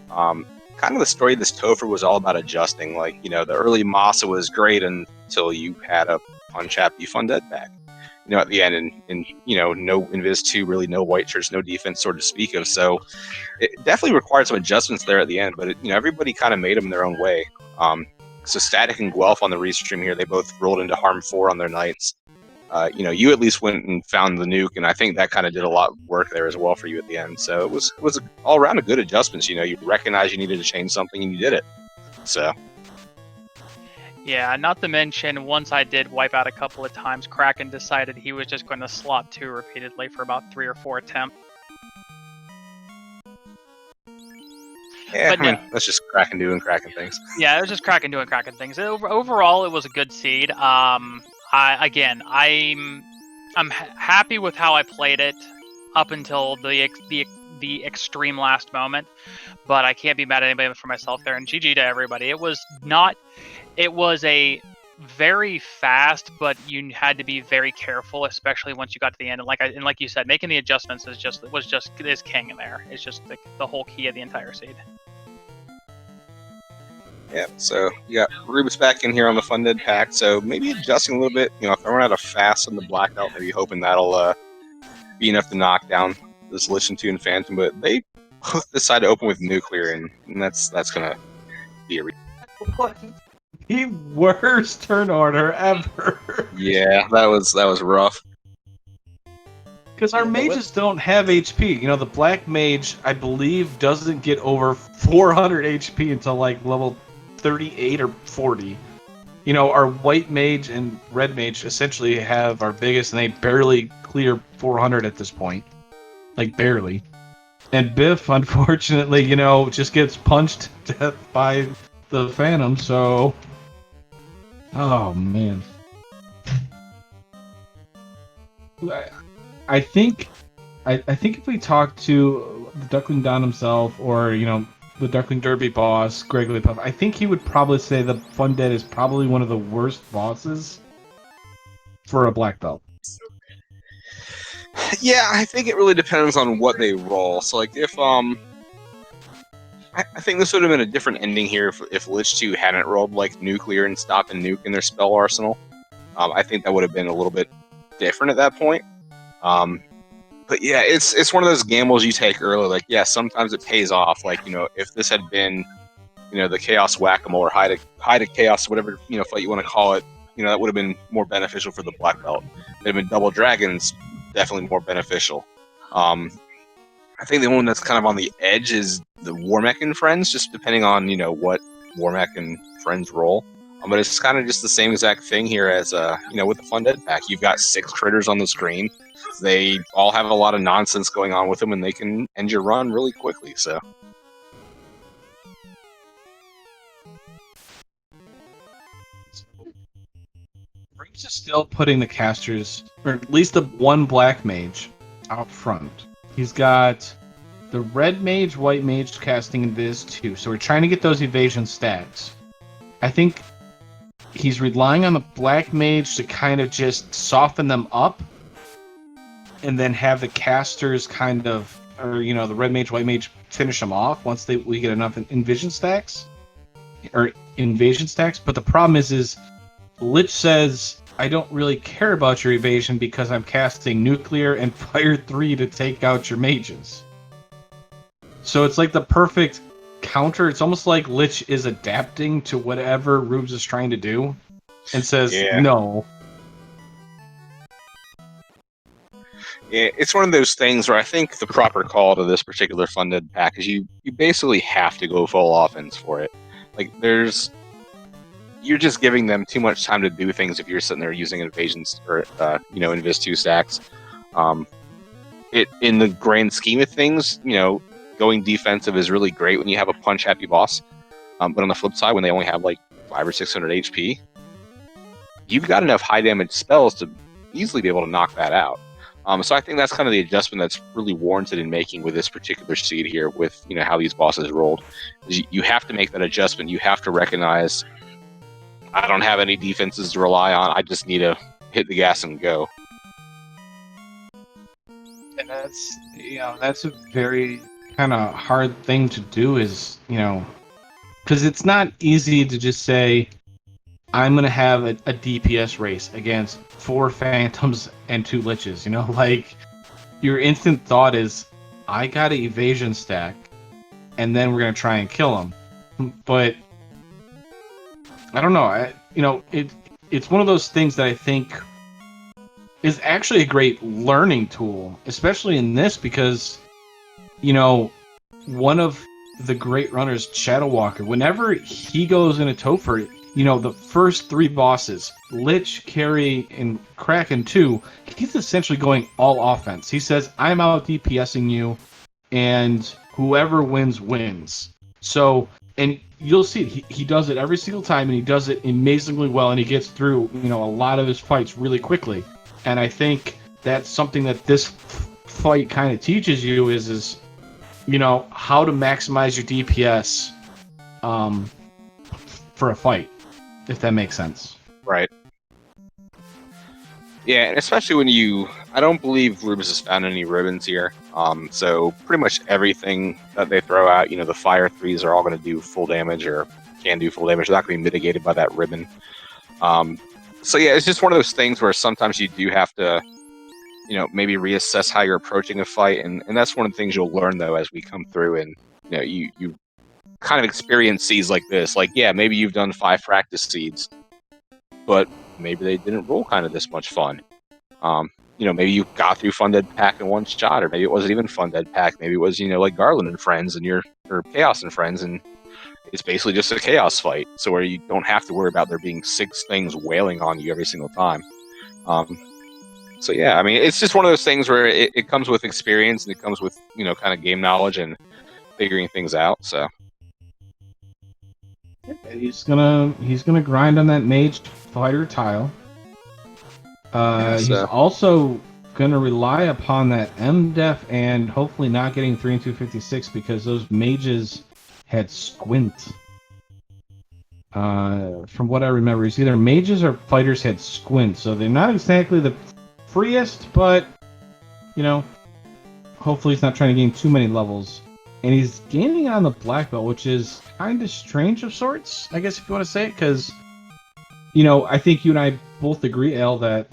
kind of the story of this Topher was all about adjusting. Like, the early Masa was great until you had a punch happy Fundead back. At the end, and no Invis 2, really no white shirts, no defense sort to speak of. So it definitely required some adjustments there at the end, but everybody kind of made them in their own way. So Static and Guelph on the restream here, they both rolled into Harm 4 on their nights. You at least went and found the nuke, and I think that kind of did a lot of work there as well for you at the end. So it was all around a good adjustments. You recognized you needed to change something, and you did it. So. Yeah, not to mention, once I did wipe out a couple of times, Kraken decided he was just going to slot 2 repeatedly for about 3 or 4 attempts. Yeah, that's just Kraken doing Kraken things. Yeah, it was just Kraken doing Kraken things. Overall, it was a good seed. I'm happy with how I played it up until the extreme last moment, but I can't be mad at anybody for myself there. And GG to everybody. It was a very fast, but you had to be very careful, especially once you got to the end. And like you said, making the adjustments is king in there. It's just the whole key of the entire seed. Yeah, so you got Rubus back in here on the Funded pack, so maybe adjusting a little bit. If I run out of fast on the Blackout, maybe hoping that'll be enough to knock down this Listen to and Phantom. But they both decide to open with Nuclear, and that's gonna be a. What? The worst turn order ever. Yeah, that was rough. Because our mages don't have HP. The Black Mage, I believe, doesn't get over 400 HP until level 38 or 40. Our White Mage and Red Mage essentially have our biggest, and they barely clear 400 at this point. Barely. And Biff, unfortunately, just gets punched to death by the Phantom, so... Oh, man. I think if we talk to the Duckling Don himself, or the Duckling Derby boss, Greg Puff, I think he would probably say the Fundead is probably one of the worst bosses for a black belt. Yeah, I think it really depends on what they roll. So if I think this would have been a different ending here if Lich 2 hadn't rolled Nuclear and Stop and Nuke in their spell arsenal. I think that would have been a little bit different at that point. But yeah, it's one of those gambles you take early. Sometimes it pays off. If this had been, the Chaos Whack-A-Mole or Hide to Chaos, whatever fight you want to call it, that would have been more beneficial for the Black Belt. It had been Double Dragons, definitely more beneficial. I think the one that's kind of on the edge is the Warmech and Friends, just depending on what Warmech and Friends roll. But it's kind of just the same exact thing here as with the Fundead pack. You've got 6 critters on the screen. They all have a lot of nonsense going on with them, and they can end your run really quickly. So. Reeves is still putting the casters, or at least the one Black Mage, out front. He's got the Red Mage, White Mage casting Invis 2, so we're trying to get those evasion stats. I think he's relying on the Black Mage to kind of just soften them up, and then have the casters kind of, or the Red Mage, White Mage finish them off once we get enough invasion stacks. But the problem is Lich says, I don't really care about your evasion because I'm casting Nuclear and Fire 3 to take out your mages. So it's the perfect counter. It's almost like Lich is adapting to whatever Rubes is trying to do and says, no. It's one of those things where I think the proper call to this particular funded pack is you basically have to go full offense for it. Like you're just giving them too much time to do things if you're sitting there using invasions or invis 2 stacks. It in the grand scheme of things, going defensive is really great when you have a punch happy boss. But on the flip side, when they only have like 500 or 600 HP, you've got enough high damage spells to easily be able to knock that out. So I think that's kind of the adjustment that's really warranted in making with this particular seed here, with how these bosses rolled. You have to make that adjustment. You have to recognize, I don't have any defenses to rely on. I just need to hit the gas and go. And that's a very kind of hard thing to do. Is because it's not easy to just say, I'm going to have a DPS race against 4 Phantoms and 2 Liches. Like, your instant thought is, I got an evasion stack, and then we're going to try and kill him. But, I don't know. It's one of those things that I think is actually a great learning tool, especially in this, because, one of the great runners, Shadow Walker, whenever he goes into Topher, the first 3 bosses, Lich, Carry, and Kraken 2, he's essentially going all offense. He says, I'm out DPSing you, and whoever wins, wins. So, and you'll see, he does it every single time, and he does it amazingly well, and he gets through, a lot of his fights really quickly. And I think that's something that this fight kind of teaches you is how to maximize your DPS for a fight. If that makes sense. Right. Yeah, and especially when I don't believe Rubus has found any ribbons here. So pretty much everything that they throw out, the fire 3s are all going to do full damage or can do full damage. They're not going to be mitigated by that ribbon. So yeah, it's just one of those things where sometimes you do have to, maybe reassess how you're approaching a fight. And that's one of the things you'll learn, though, as we come through and, you kind of experience seeds like this. Like, yeah, maybe you've done 5 practice seeds, but maybe they didn't roll kind of this much fun. Maybe you got through Funded Pack in one shot, or maybe it wasn't even Funded Pack. Maybe it was, like Garland and Friends and or Chaos and Friends, and it's basically just a Chaos fight. So where you don't have to worry about there being 6 things wailing on you every single time. So yeah, I mean, it's just one of those things where it comes with experience, and it comes with, kind of game knowledge and figuring things out, so. He's gonna grind on that mage fighter tile. He's also gonna rely upon that MDef and hopefully not getting 3 and 256, because those mages had squint. From what I remember, it's either mages or fighters had squint, so they're not exactly the freest, but hopefully he's not trying to gain too many levels. And he's gaining on the black belt, which is kind of strange of sorts, I guess, if you want to say it, because, I think you and I both agree, Al, that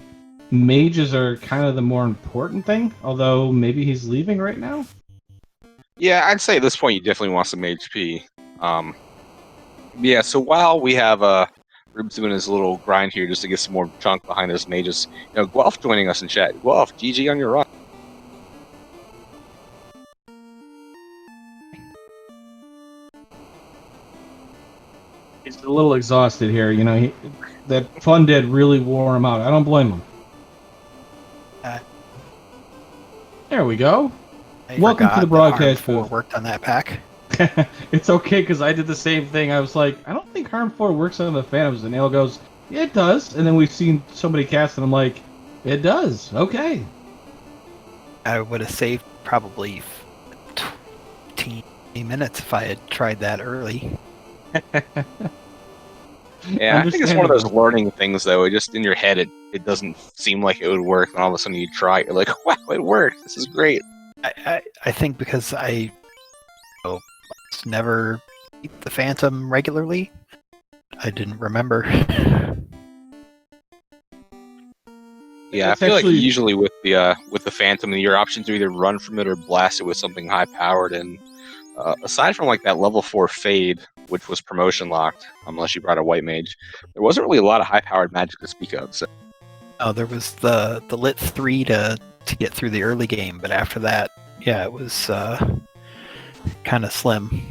mages are kind of the more important thing, although maybe he's leaving right now. Yeah, I'd say at this point you definitely want some HP. Yeah, so while we have Rubes doing his little grind here just to get some more chunk behind those mages, Guelph joining us in chat. Guelph, GG on your run. He's a little exhausted here, that Funded really wore him out. I don't blame him. There we go. Welcome to the broadcast booth. Worked on that pack. It's okay, because I did the same thing. I was like, I don't think Harm 4 works on the Phantoms. And Ale goes, yeah, it does. And then we've seen somebody cast, and I'm like, it does. Okay. I would have saved probably 20 minutes if I had tried that early. Yeah, I think it's one of those learning things, though. Just in your head, it doesn't seem like it would work, and all of a sudden you try it, you're like, wow, it worked. This is great. I think because I never eat the Phantom regularly, I didn't remember. Yeah, I feel like usually with the Phantom, your options are either run from it or blast it with something high powered. And aside from like that level 4 Fade, which was promotion locked, unless you brought a White Mage, there wasn't really a lot of high powered magic to speak of. So. Oh, there was the Lit 3 to to get through the early game, but after that, yeah, it was kind of slim.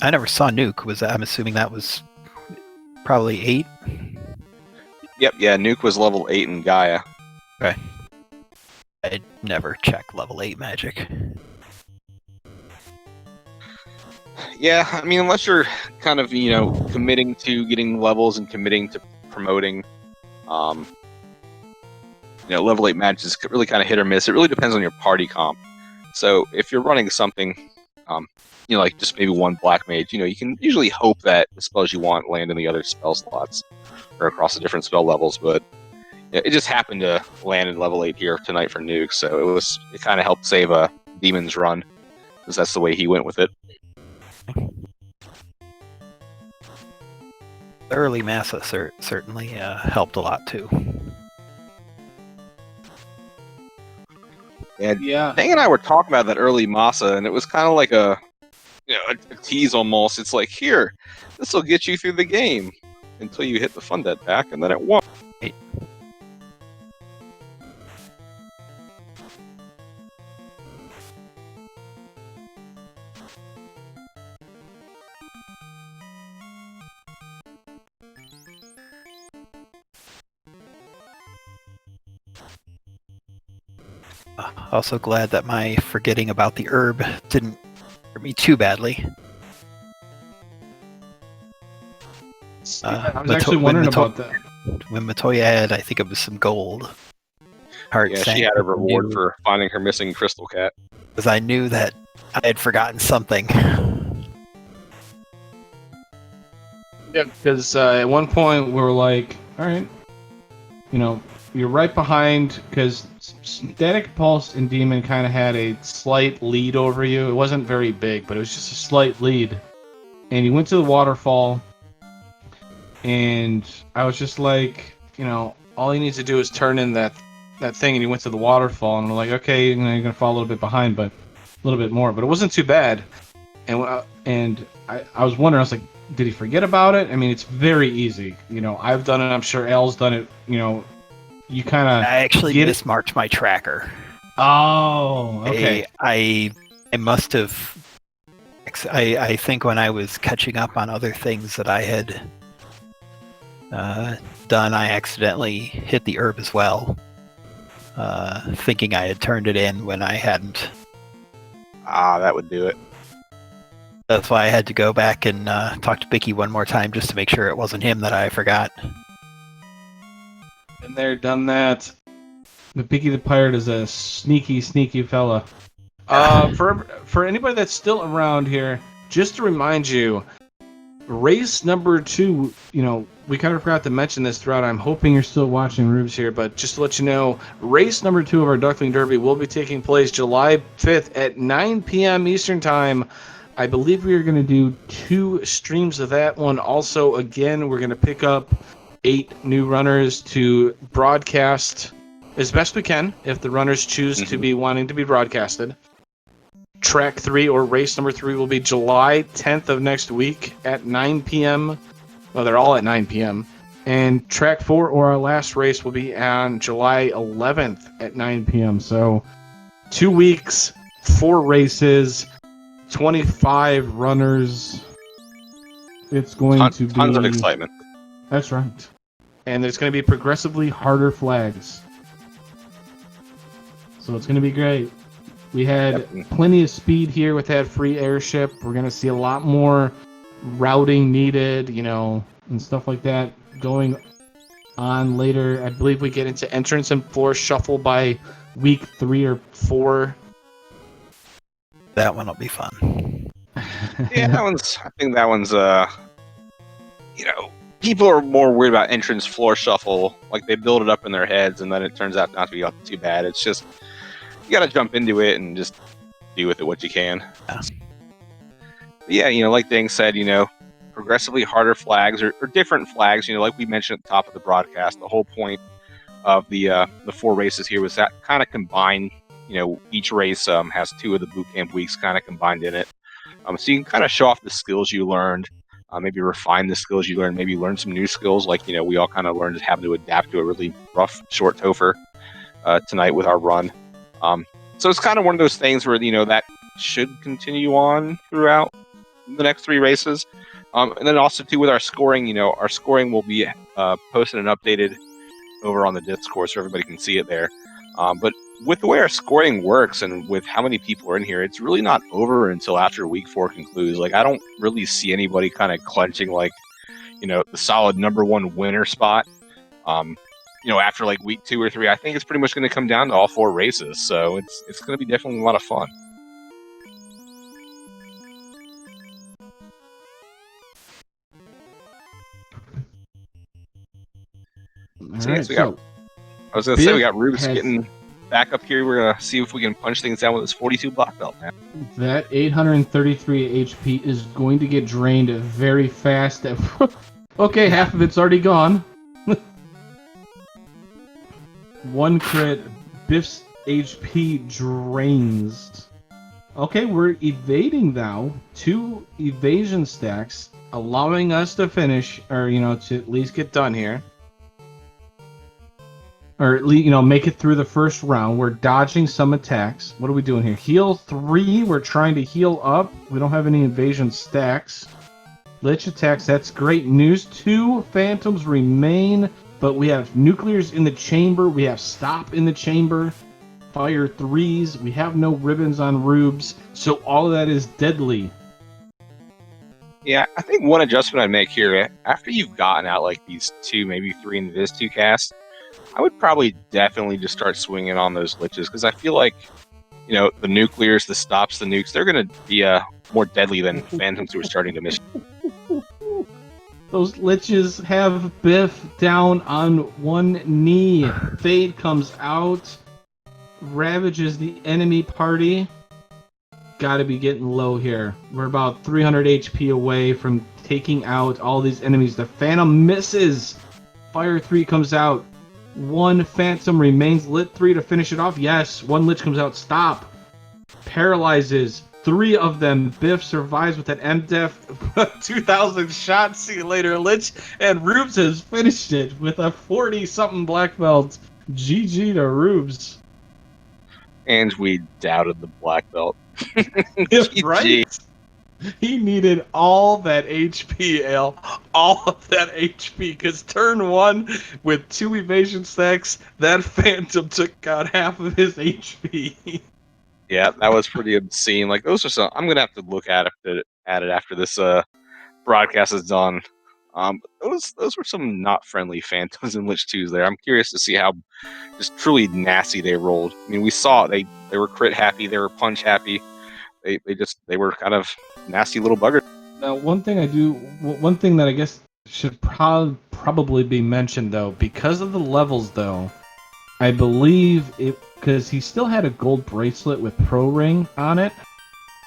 I never saw Nuke. I'm assuming that was probably 8. Yep, yeah, Nuke was level 8 in Gaia. I'd never check level 8 magic. Yeah, I mean, unless you're kind of, committing to getting levels and committing to promoting, level 8 match is really kind of hit or miss. It really depends on your party comp. So if you're running something, like just maybe one black mage, you can usually hope that the spells you want land in the other spell slots or across the different spell levels, but it just happened to land in level 8 here tonight for Nuke, so it kind of helped save a Demon's run, because that's the way he went with it. The early Massa certainly helped a lot too. Yeah. Dang and I were talking about that early Massa, and it was kind of like a tease almost. It's like, here, this will get you through the game until you hit the Fun Dead pack, and then it won't. Also glad that my forgetting about the herb didn't hurt me too badly. I was actually wondering about that. When Matoya had, I think it was some gold. Heart Yeah, sank she had a reward new- for finding her missing crystal cat. because I knew that I had forgotten something. Yeah, because at one point we were like, all right, you're right behind, because Static Pulse and Demon kind of had a slight lead over you. It wasn't very big, but it was just a slight lead. And you went to the waterfall, and I was just like, all he needs to do is turn in that thing, and he went to the waterfall, and we're like, okay, you're going to fall a little bit behind, but a little bit more. But it wasn't too bad. And I was wondering, I was like, did he forget about it? I mean, it's very easy. I've done it. I'm sure Al's done it. You kind of. I actually mismarked my tracker. Oh, okay. I must have. I think when I was catching up on other things that I had done, I accidentally hit the herb as well, thinking I had turned it in when I hadn't. That would do it. That's why I had to go back and talk to Bicky one more time just to make sure it wasn't him that I forgot. Been there, done that. But Bicky the Pirate is a sneaky, sneaky fella. For anybody that's still around here, just to remind you, race number 2, we kind of forgot to mention this throughout. I'm hoping you're still watching Rubes here, but just to let you know, race number 2 of our Duckling Derby will be taking place July 5th at 9 p.m. Eastern Time. I believe we are going to do 2 streams of that one. Also, again, we're going to pick up 8 new runners to broadcast as best we can if the runners choose to be wanting to be broadcasted. Track 3 or race number 3 will be July 10th of next week at 9 p.m. Well, they're all at 9 p.m. And track 4 or our last race will be on July 11th at 9 p.m. So 2 weeks, 4 races, 25 runners. It's going to be tons of excitement. That's right. And there's going to be progressively harder flags. So it's going to be great. We had plenty of speed here with that free airship. We're going to see a lot more routing needed, and stuff like that going on later. I believe we get into entrance and floor shuffle by week 3 or 4. That one will be fun. Yeah, I think that one's, people are more worried about entrance floor shuffle. Like, they build it up in their heads, and then it turns out not to be too bad. It's just, you gotta jump into it and just do with it what you can. Yeah, like Dang said, progressively harder flags or different flags. Like we mentioned at the top of the broadcast, the whole point of the 4 races here was that kind of combined. Each race has 2 of the boot camp weeks kind of combined in it. So you can kind of show off the skills you learned maybe refine the skills you learn, maybe learn some new skills. Like, we all kind of learned how to adapt to a really rough short Topher tonight with our run. So it's kind of one of those things where, that should continue on throughout the next 3 races. And then also, too, with our scoring, our scoring will be posted and updated over on the Discord so everybody can see it there. But with the way our scoring works and with how many people are in here, it's really not over until after week 4 concludes. Like, I don't really see anybody kind of clenching, like, the solid number 1 winner spot. After like week 2 or 3, I think it's pretty much going to come down to all 4 races. So it's going to be definitely a lot of fun. So, All yes, right, I was going to say, we got Biff Rubes has- getting back up here. We're going to see if we can punch things down with this 42 black belt, man. That 833 HP is going to get drained very fast. Okay, half of it's already gone. 1 crit, Biff's HP drains. Okay, we're evading now. 2 evasion stacks, allowing us to finish, or, to at least get done here. Or at least, make it through the first round. We're dodging some attacks. What are we doing here? Heal 3. We're trying to heal up. We don't have any evasion stacks. Lich attacks. That's great news. 2 phantoms remain, but we have nuclears in the chamber. We have stop in the chamber. Fire 3s. We have no ribbons on Rubes. So all of that is deadly. Yeah, I think one adjustment I'd make here, after you've gotten out like these 2, maybe 3 into this 2 cast, I would probably definitely just start swinging on those liches, because I feel like, the nuclears, the stops, the nukes, they're going to be more deadly than phantoms who are starting to miss. Those liches have Biff down on 1 knee. Fade comes out, ravages the enemy party. Gotta be getting low here. We're about 300 HP away from taking out all these enemies. The Phantom misses. Fire 3 comes out. 1 Phantom remains. Lit 3 to finish it off. Yes, 1 Lich comes out. Stop. Paralyzes. 3 of them. Biff survives with an MDEF. 2,000 shots. See you later, Lich. And Rubes has finished it with a 40-something black belt. GG to Rubes. And we doubted the black belt. Right? He needed all that HP, Al. All of that HP, because turn 1 with 2 evasion stacks, that Phantom took out half of his HP. Yeah, that was pretty obscene. Like, those are some. I'm gonna have to look at it after this broadcast is done. Those were some not friendly Phantoms and Lich 2s there. I'm curious to see how just truly nasty they rolled. I mean, we saw they were crit happy, they were punch happy. They were kind of nasty little buggers. Now, one thing that I guess should probably be mentioned, though, because of the levels, though, I believe it, because he still had a gold bracelet with Pro Ring on it,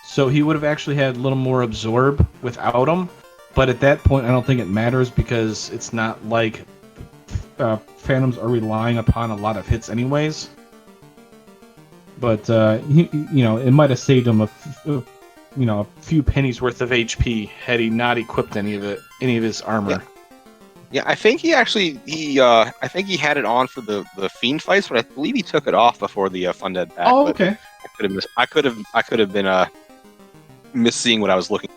so he would have actually had a little more absorb without him. But at that point, I don't think it matters, because it's not like Phantoms are relying upon a lot of hits anyways. But it might have saved him a few pennies worth of HP had he not equipped any of his armor. Yeah, I think he had it on for the fiend fights, but I believe he took it off before the Fun Dead pack. Oh, okay. I could have been misseeing what I was looking.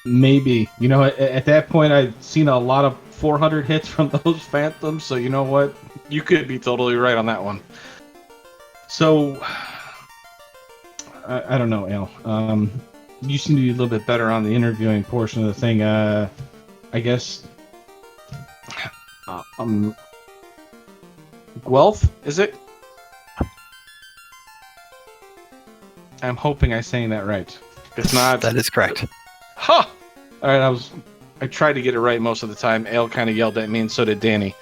Maybe. At that point, I'd seen a lot of 400 hits from those Phantoms, so you know what? You could be totally right on that one. So, I don't know, Al. You seem to be a little bit better on the interviewing portion of the thing. I guess. Guelph, is it? I'm hoping I'm saying that right. If not, That is correct. huh! All right, I tried to get it right most of the time. Ale kind of yelled at me, and so did Danny.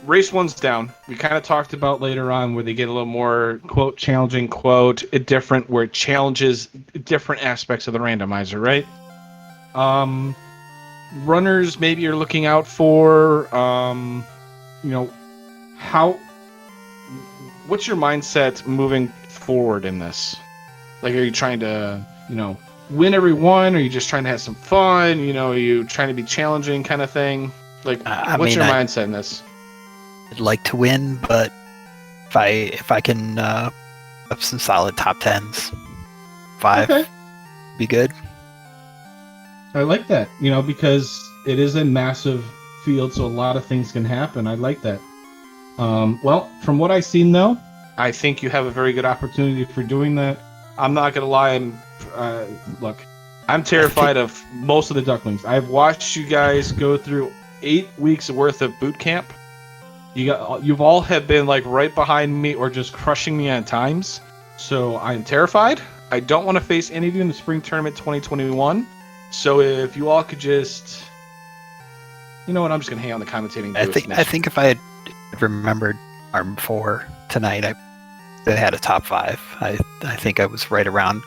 Race 1's down. We kind of talked about later on where they get a little more, quote, challenging, quote, different, where it challenges different aspects of the randomizer, right? Runners maybe you're looking out for, what's your mindset moving forward in this? Like, are you trying to, win every one? Or are you just trying to have some fun? Are you trying to be challenging kind of thing? Like, what's your mindset in this? I'd like to win, but if I can up some solid top 10s, 5 Okay. be good. I like that, because it is a massive field, so a lot of things can happen. I like that. Well, from what I've seen, though, I think you have a very good opportunity for doing that. I'm not going to lie. Look, I'm terrified of most of the ducklings. I've watched you guys go through 8 weeks worth of boot camp. You've all have been like right behind me or just crushing me on times. So I'm terrified. I don't want to face any of you in the spring tournament 2021. So if you all could just, you know what, I'm just gonna hang on the commentating booth. I think if I had remembered Arm 4 tonight, I had a top 5. I think I was right around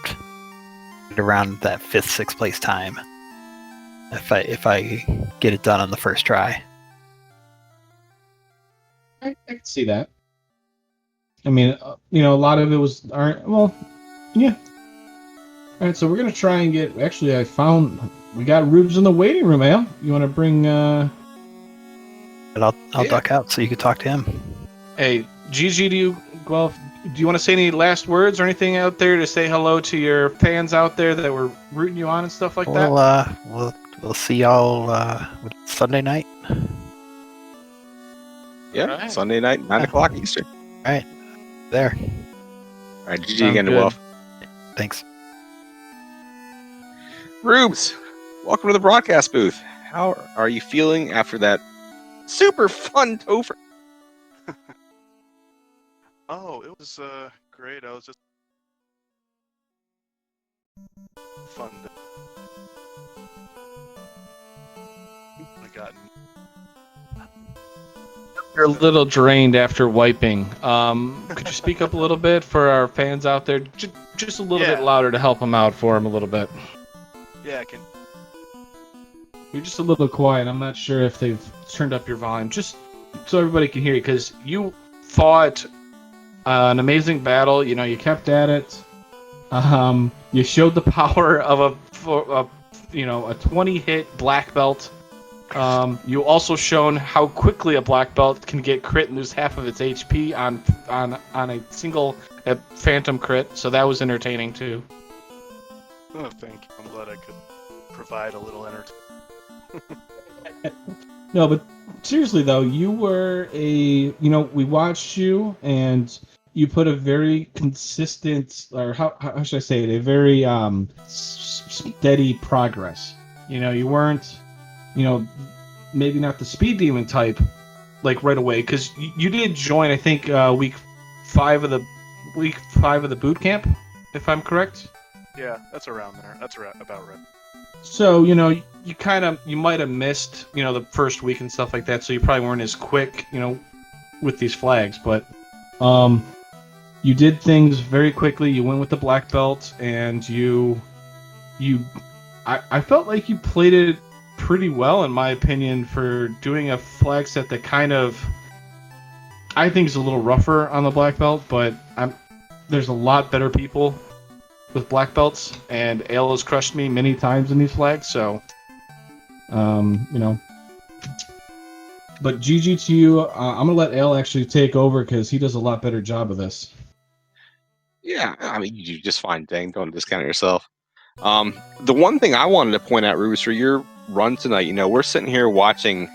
that 5th, 6th place time. If I get it done on the first try. I can see that. I mean, a lot of it was yeah. All right, so we're gonna try and get. Actually, we got Rubes in the waiting room, Al. You want to bring? But I'll duck out so you can talk to him. Hey, Gigi, do you want to say any last words or anything out there to say hello to your fans out there that were rooting you on and stuff like that? We'll see y'all Sunday night. Yeah, Right. Sunday night, 9 o'clock Eastern. All right, there. All right, GG Sounds again to good. Wolf. Thanks. Rubes, welcome to the broadcast booth. How are you feeling after that super fun Topher? Oh, it was great. I was just fun. I got You're a little drained after wiping. Could you speak up a little bit for our fans out there? Just a little bit louder to help them out for them a little bit. I can. You're just a little quiet. I'm not sure if they've turned up your volume, just so everybody can hear you, because you fought an amazing battle. You kept at it. You showed the power of a 20-hit black belt. You also shown how quickly a black belt can get crit and lose half of its HP on a single phantom crit. So that was entertaining too. Oh, thank you. I'm glad I could provide a little entertainment. No, but seriously though, you were we watched you and you put a very consistent, or how should I say it, a very steady progress. You weren't, maybe not the speed demon type, like right away, because you did join, I think, week 5 of the boot camp, if I'm correct. Yeah, that's around there. That's about right. So You might have missed, the first week and stuff like that, so you probably weren't as quick, with these flags, but you did things very quickly. You went with the black belt, and I felt like you played it pretty well, in my opinion, for doing a flag set that kind of, I think, is a little rougher on the black belt, but there's a lot better people with black belts, and Ale has crushed me many times in these flags, so But GG to you. I'm gonna let Ale actually take over because he does a lot better job of this. Yeah, I mean, you do just fine, dang, don't discount yourself. The one thing I wanted to point out, Rubes, for your run tonight, we're sitting here watching,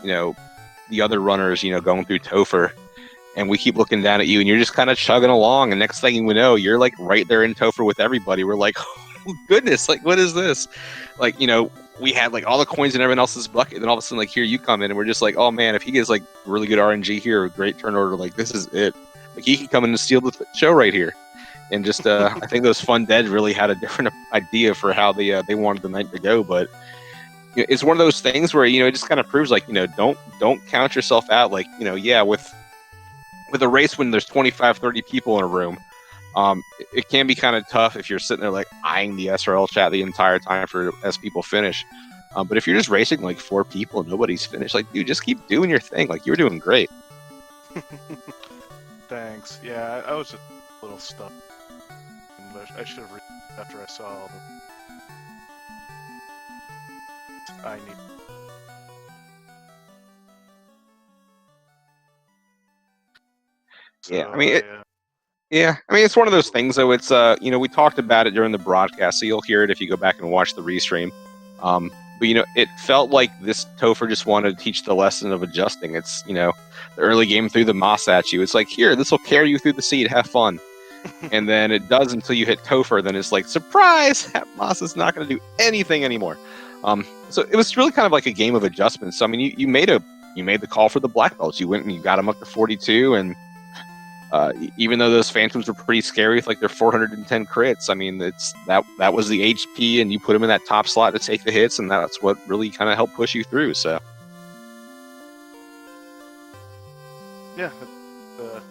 the other runners, going through Topher, and we keep looking down at you, and you're just kind of chugging along, and next thing you know, you're like right there in Topher with everybody. We're like, oh goodness, like what is this? Like, we had like all the coins in everyone else's bucket, and then all of a sudden, like here you come in, and we're just like, oh man, if he gets like really good RNG here, a great turn order, like this is it. Like he can come in and steal the show right here. And just, I think those Fun Dead really had a different idea for how they wanted the night to go. But it's one of those things where it just kind of proves like don't count yourself out. Like with a race when there's 25, 30 people in a room, it can be kind of tough if you're sitting there like eyeing the SRL chat the entire time as people finish. But if you're just racing like 4 people and nobody's finished, like dude, just keep doing your thing. Like you're doing great. Thanks. Yeah, I was just a little stuck. but I should have read after I saw all the. I need. So, Yeah, I mean, yeah, I mean, it's one of those things, though. It's we talked about it during the broadcast, so you'll hear it if you go back and watch the restream. But it felt like this Topher just wanted to teach the lesson of adjusting. It's the early game threw the moss at you. It's like, here, this will carry you through the seed. Have fun. And then it does until you hit Topher. Then it's like, surprise! That moss is not going to do anything anymore. So it was really kind of like a game of adjustments. So I mean, you made the call for the black belts. You went and you got them up to 42, and even though those phantoms were pretty scary with like their 410 crits, I mean, it's that was the HP, and you put them in that top slot to take the hits, and that's what really kind of helped push you through. So yeah,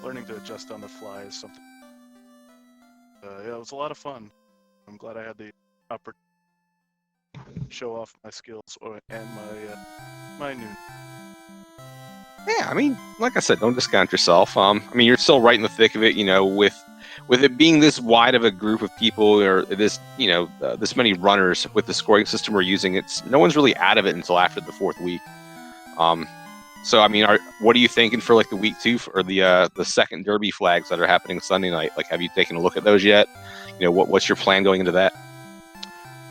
learning to adjust on the fly is something. Yeah, it was a lot of fun. I'm glad I had the opportunity to show off my skills and my new. yeah, I mean, like I said, don't discount yourself. I mean, you're still right in the thick of it. With it being this wide of a group of people, or this this many runners with the scoring system we're using, no one's really out of it until after the 4th week. So I mean, what are you thinking for like the week 2 or the second Derby flags that are happening Sunday night? Like, have you taken a look at those yet? What's your plan going into that?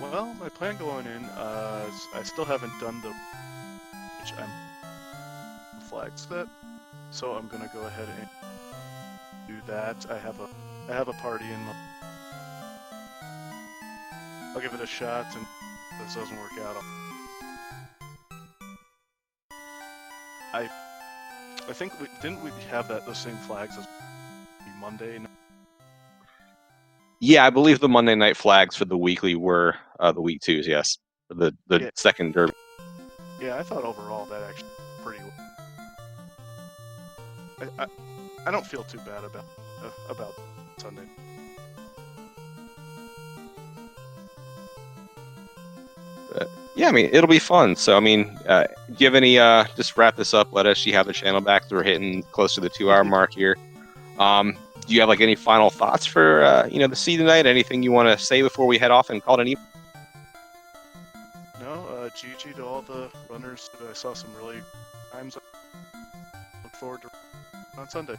Well, my plan going in, I still haven't done which I'm flag set, so I'm gonna go ahead and do that. I have a party in. I'll give it a shot, and if this doesn't work out, I think didn't we have those same flags as Monday? Yeah, I believe the Monday night flags for the weekly were the week 2s. Yes, for the second Derby. Yeah, I thought overall that actually pretty. I don't feel too bad about Sunday. Yeah, I mean, it'll be fun. So, I mean, do you have any, just wrap this up, let us, you have the channel back, we're hitting close to the 2-hour mark here. Do you have, like, any final thoughts for, the seed tonight? Anything you want to say before we head off and call it an evening? No, GG to all the runners. I saw some really times. Look forward to on Sunday.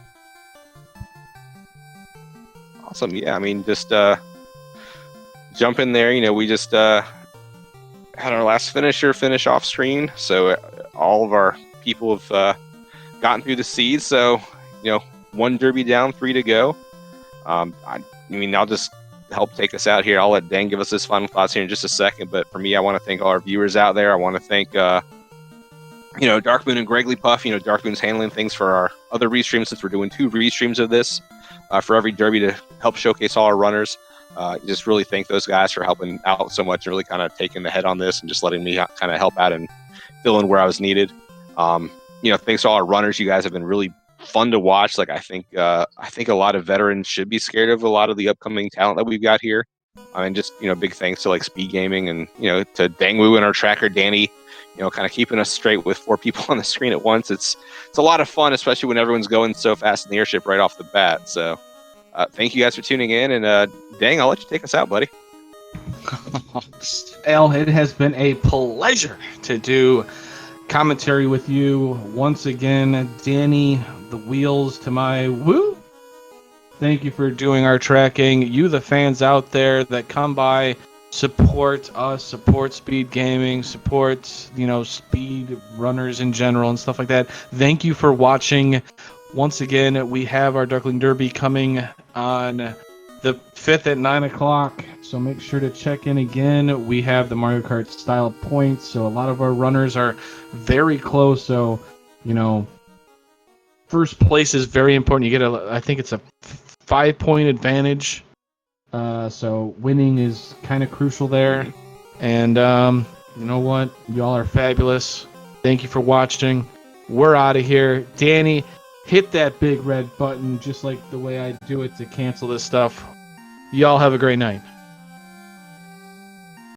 Awesome. Yeah, I mean, just jump in there. We just had our last finish off screen, so all of our people have gotten through the seeds. So 1 Derby down, 3 to go. I mean, I'll just help take us out here. I'll let Dan give us his final thoughts here in just a second. But for me, I want to thank all our viewers out there. I want to thank Darkmoon and Greggly Puff. Darkmoon's handling things for our other restreams, since we're doing 2 restreams of this for every Derby to help showcase all our runners. Just really thank those guys for helping out so much and really kind of taking the head on this and just letting me kind of help out and fill in where I was needed. Thanks to all our runners. You guys have been really fun to watch. Like, I think a lot of veterans should be scared of a lot of the upcoming talent that we've got here. And just big thanks to like Speed Gaming and to Dangwoo and our tracker Danny. Kind of keeping us straight with 4 people on the screen at once. It's a lot of fun, especially when everyone's going so fast in the airship right off the bat. So thank you guys for tuning in, and Dang, I'll let you take us out, buddy. Al, it has been a pleasure to do commentary with you once again. Danny, the wheels to my woo. Thank you for doing our tracking. You, the fans out there that come by, support us, support Speed Gaming, support speed runners in general and stuff like that. Thank you for watching. Once again, we have our Duckling Derby coming on the 5th at 9 o'clock, so make sure to check in again. We have the Mario Kart style points, so a lot of our runners are very close. So first place is very important. You get I think it's a 5-point advantage. So winning is kind of crucial there. And you know what? Y'all are fabulous. Thank you for watching. We're out of here. Danny, hit that big red button just like the way I do it to cancel this stuff. Y'all have a great night.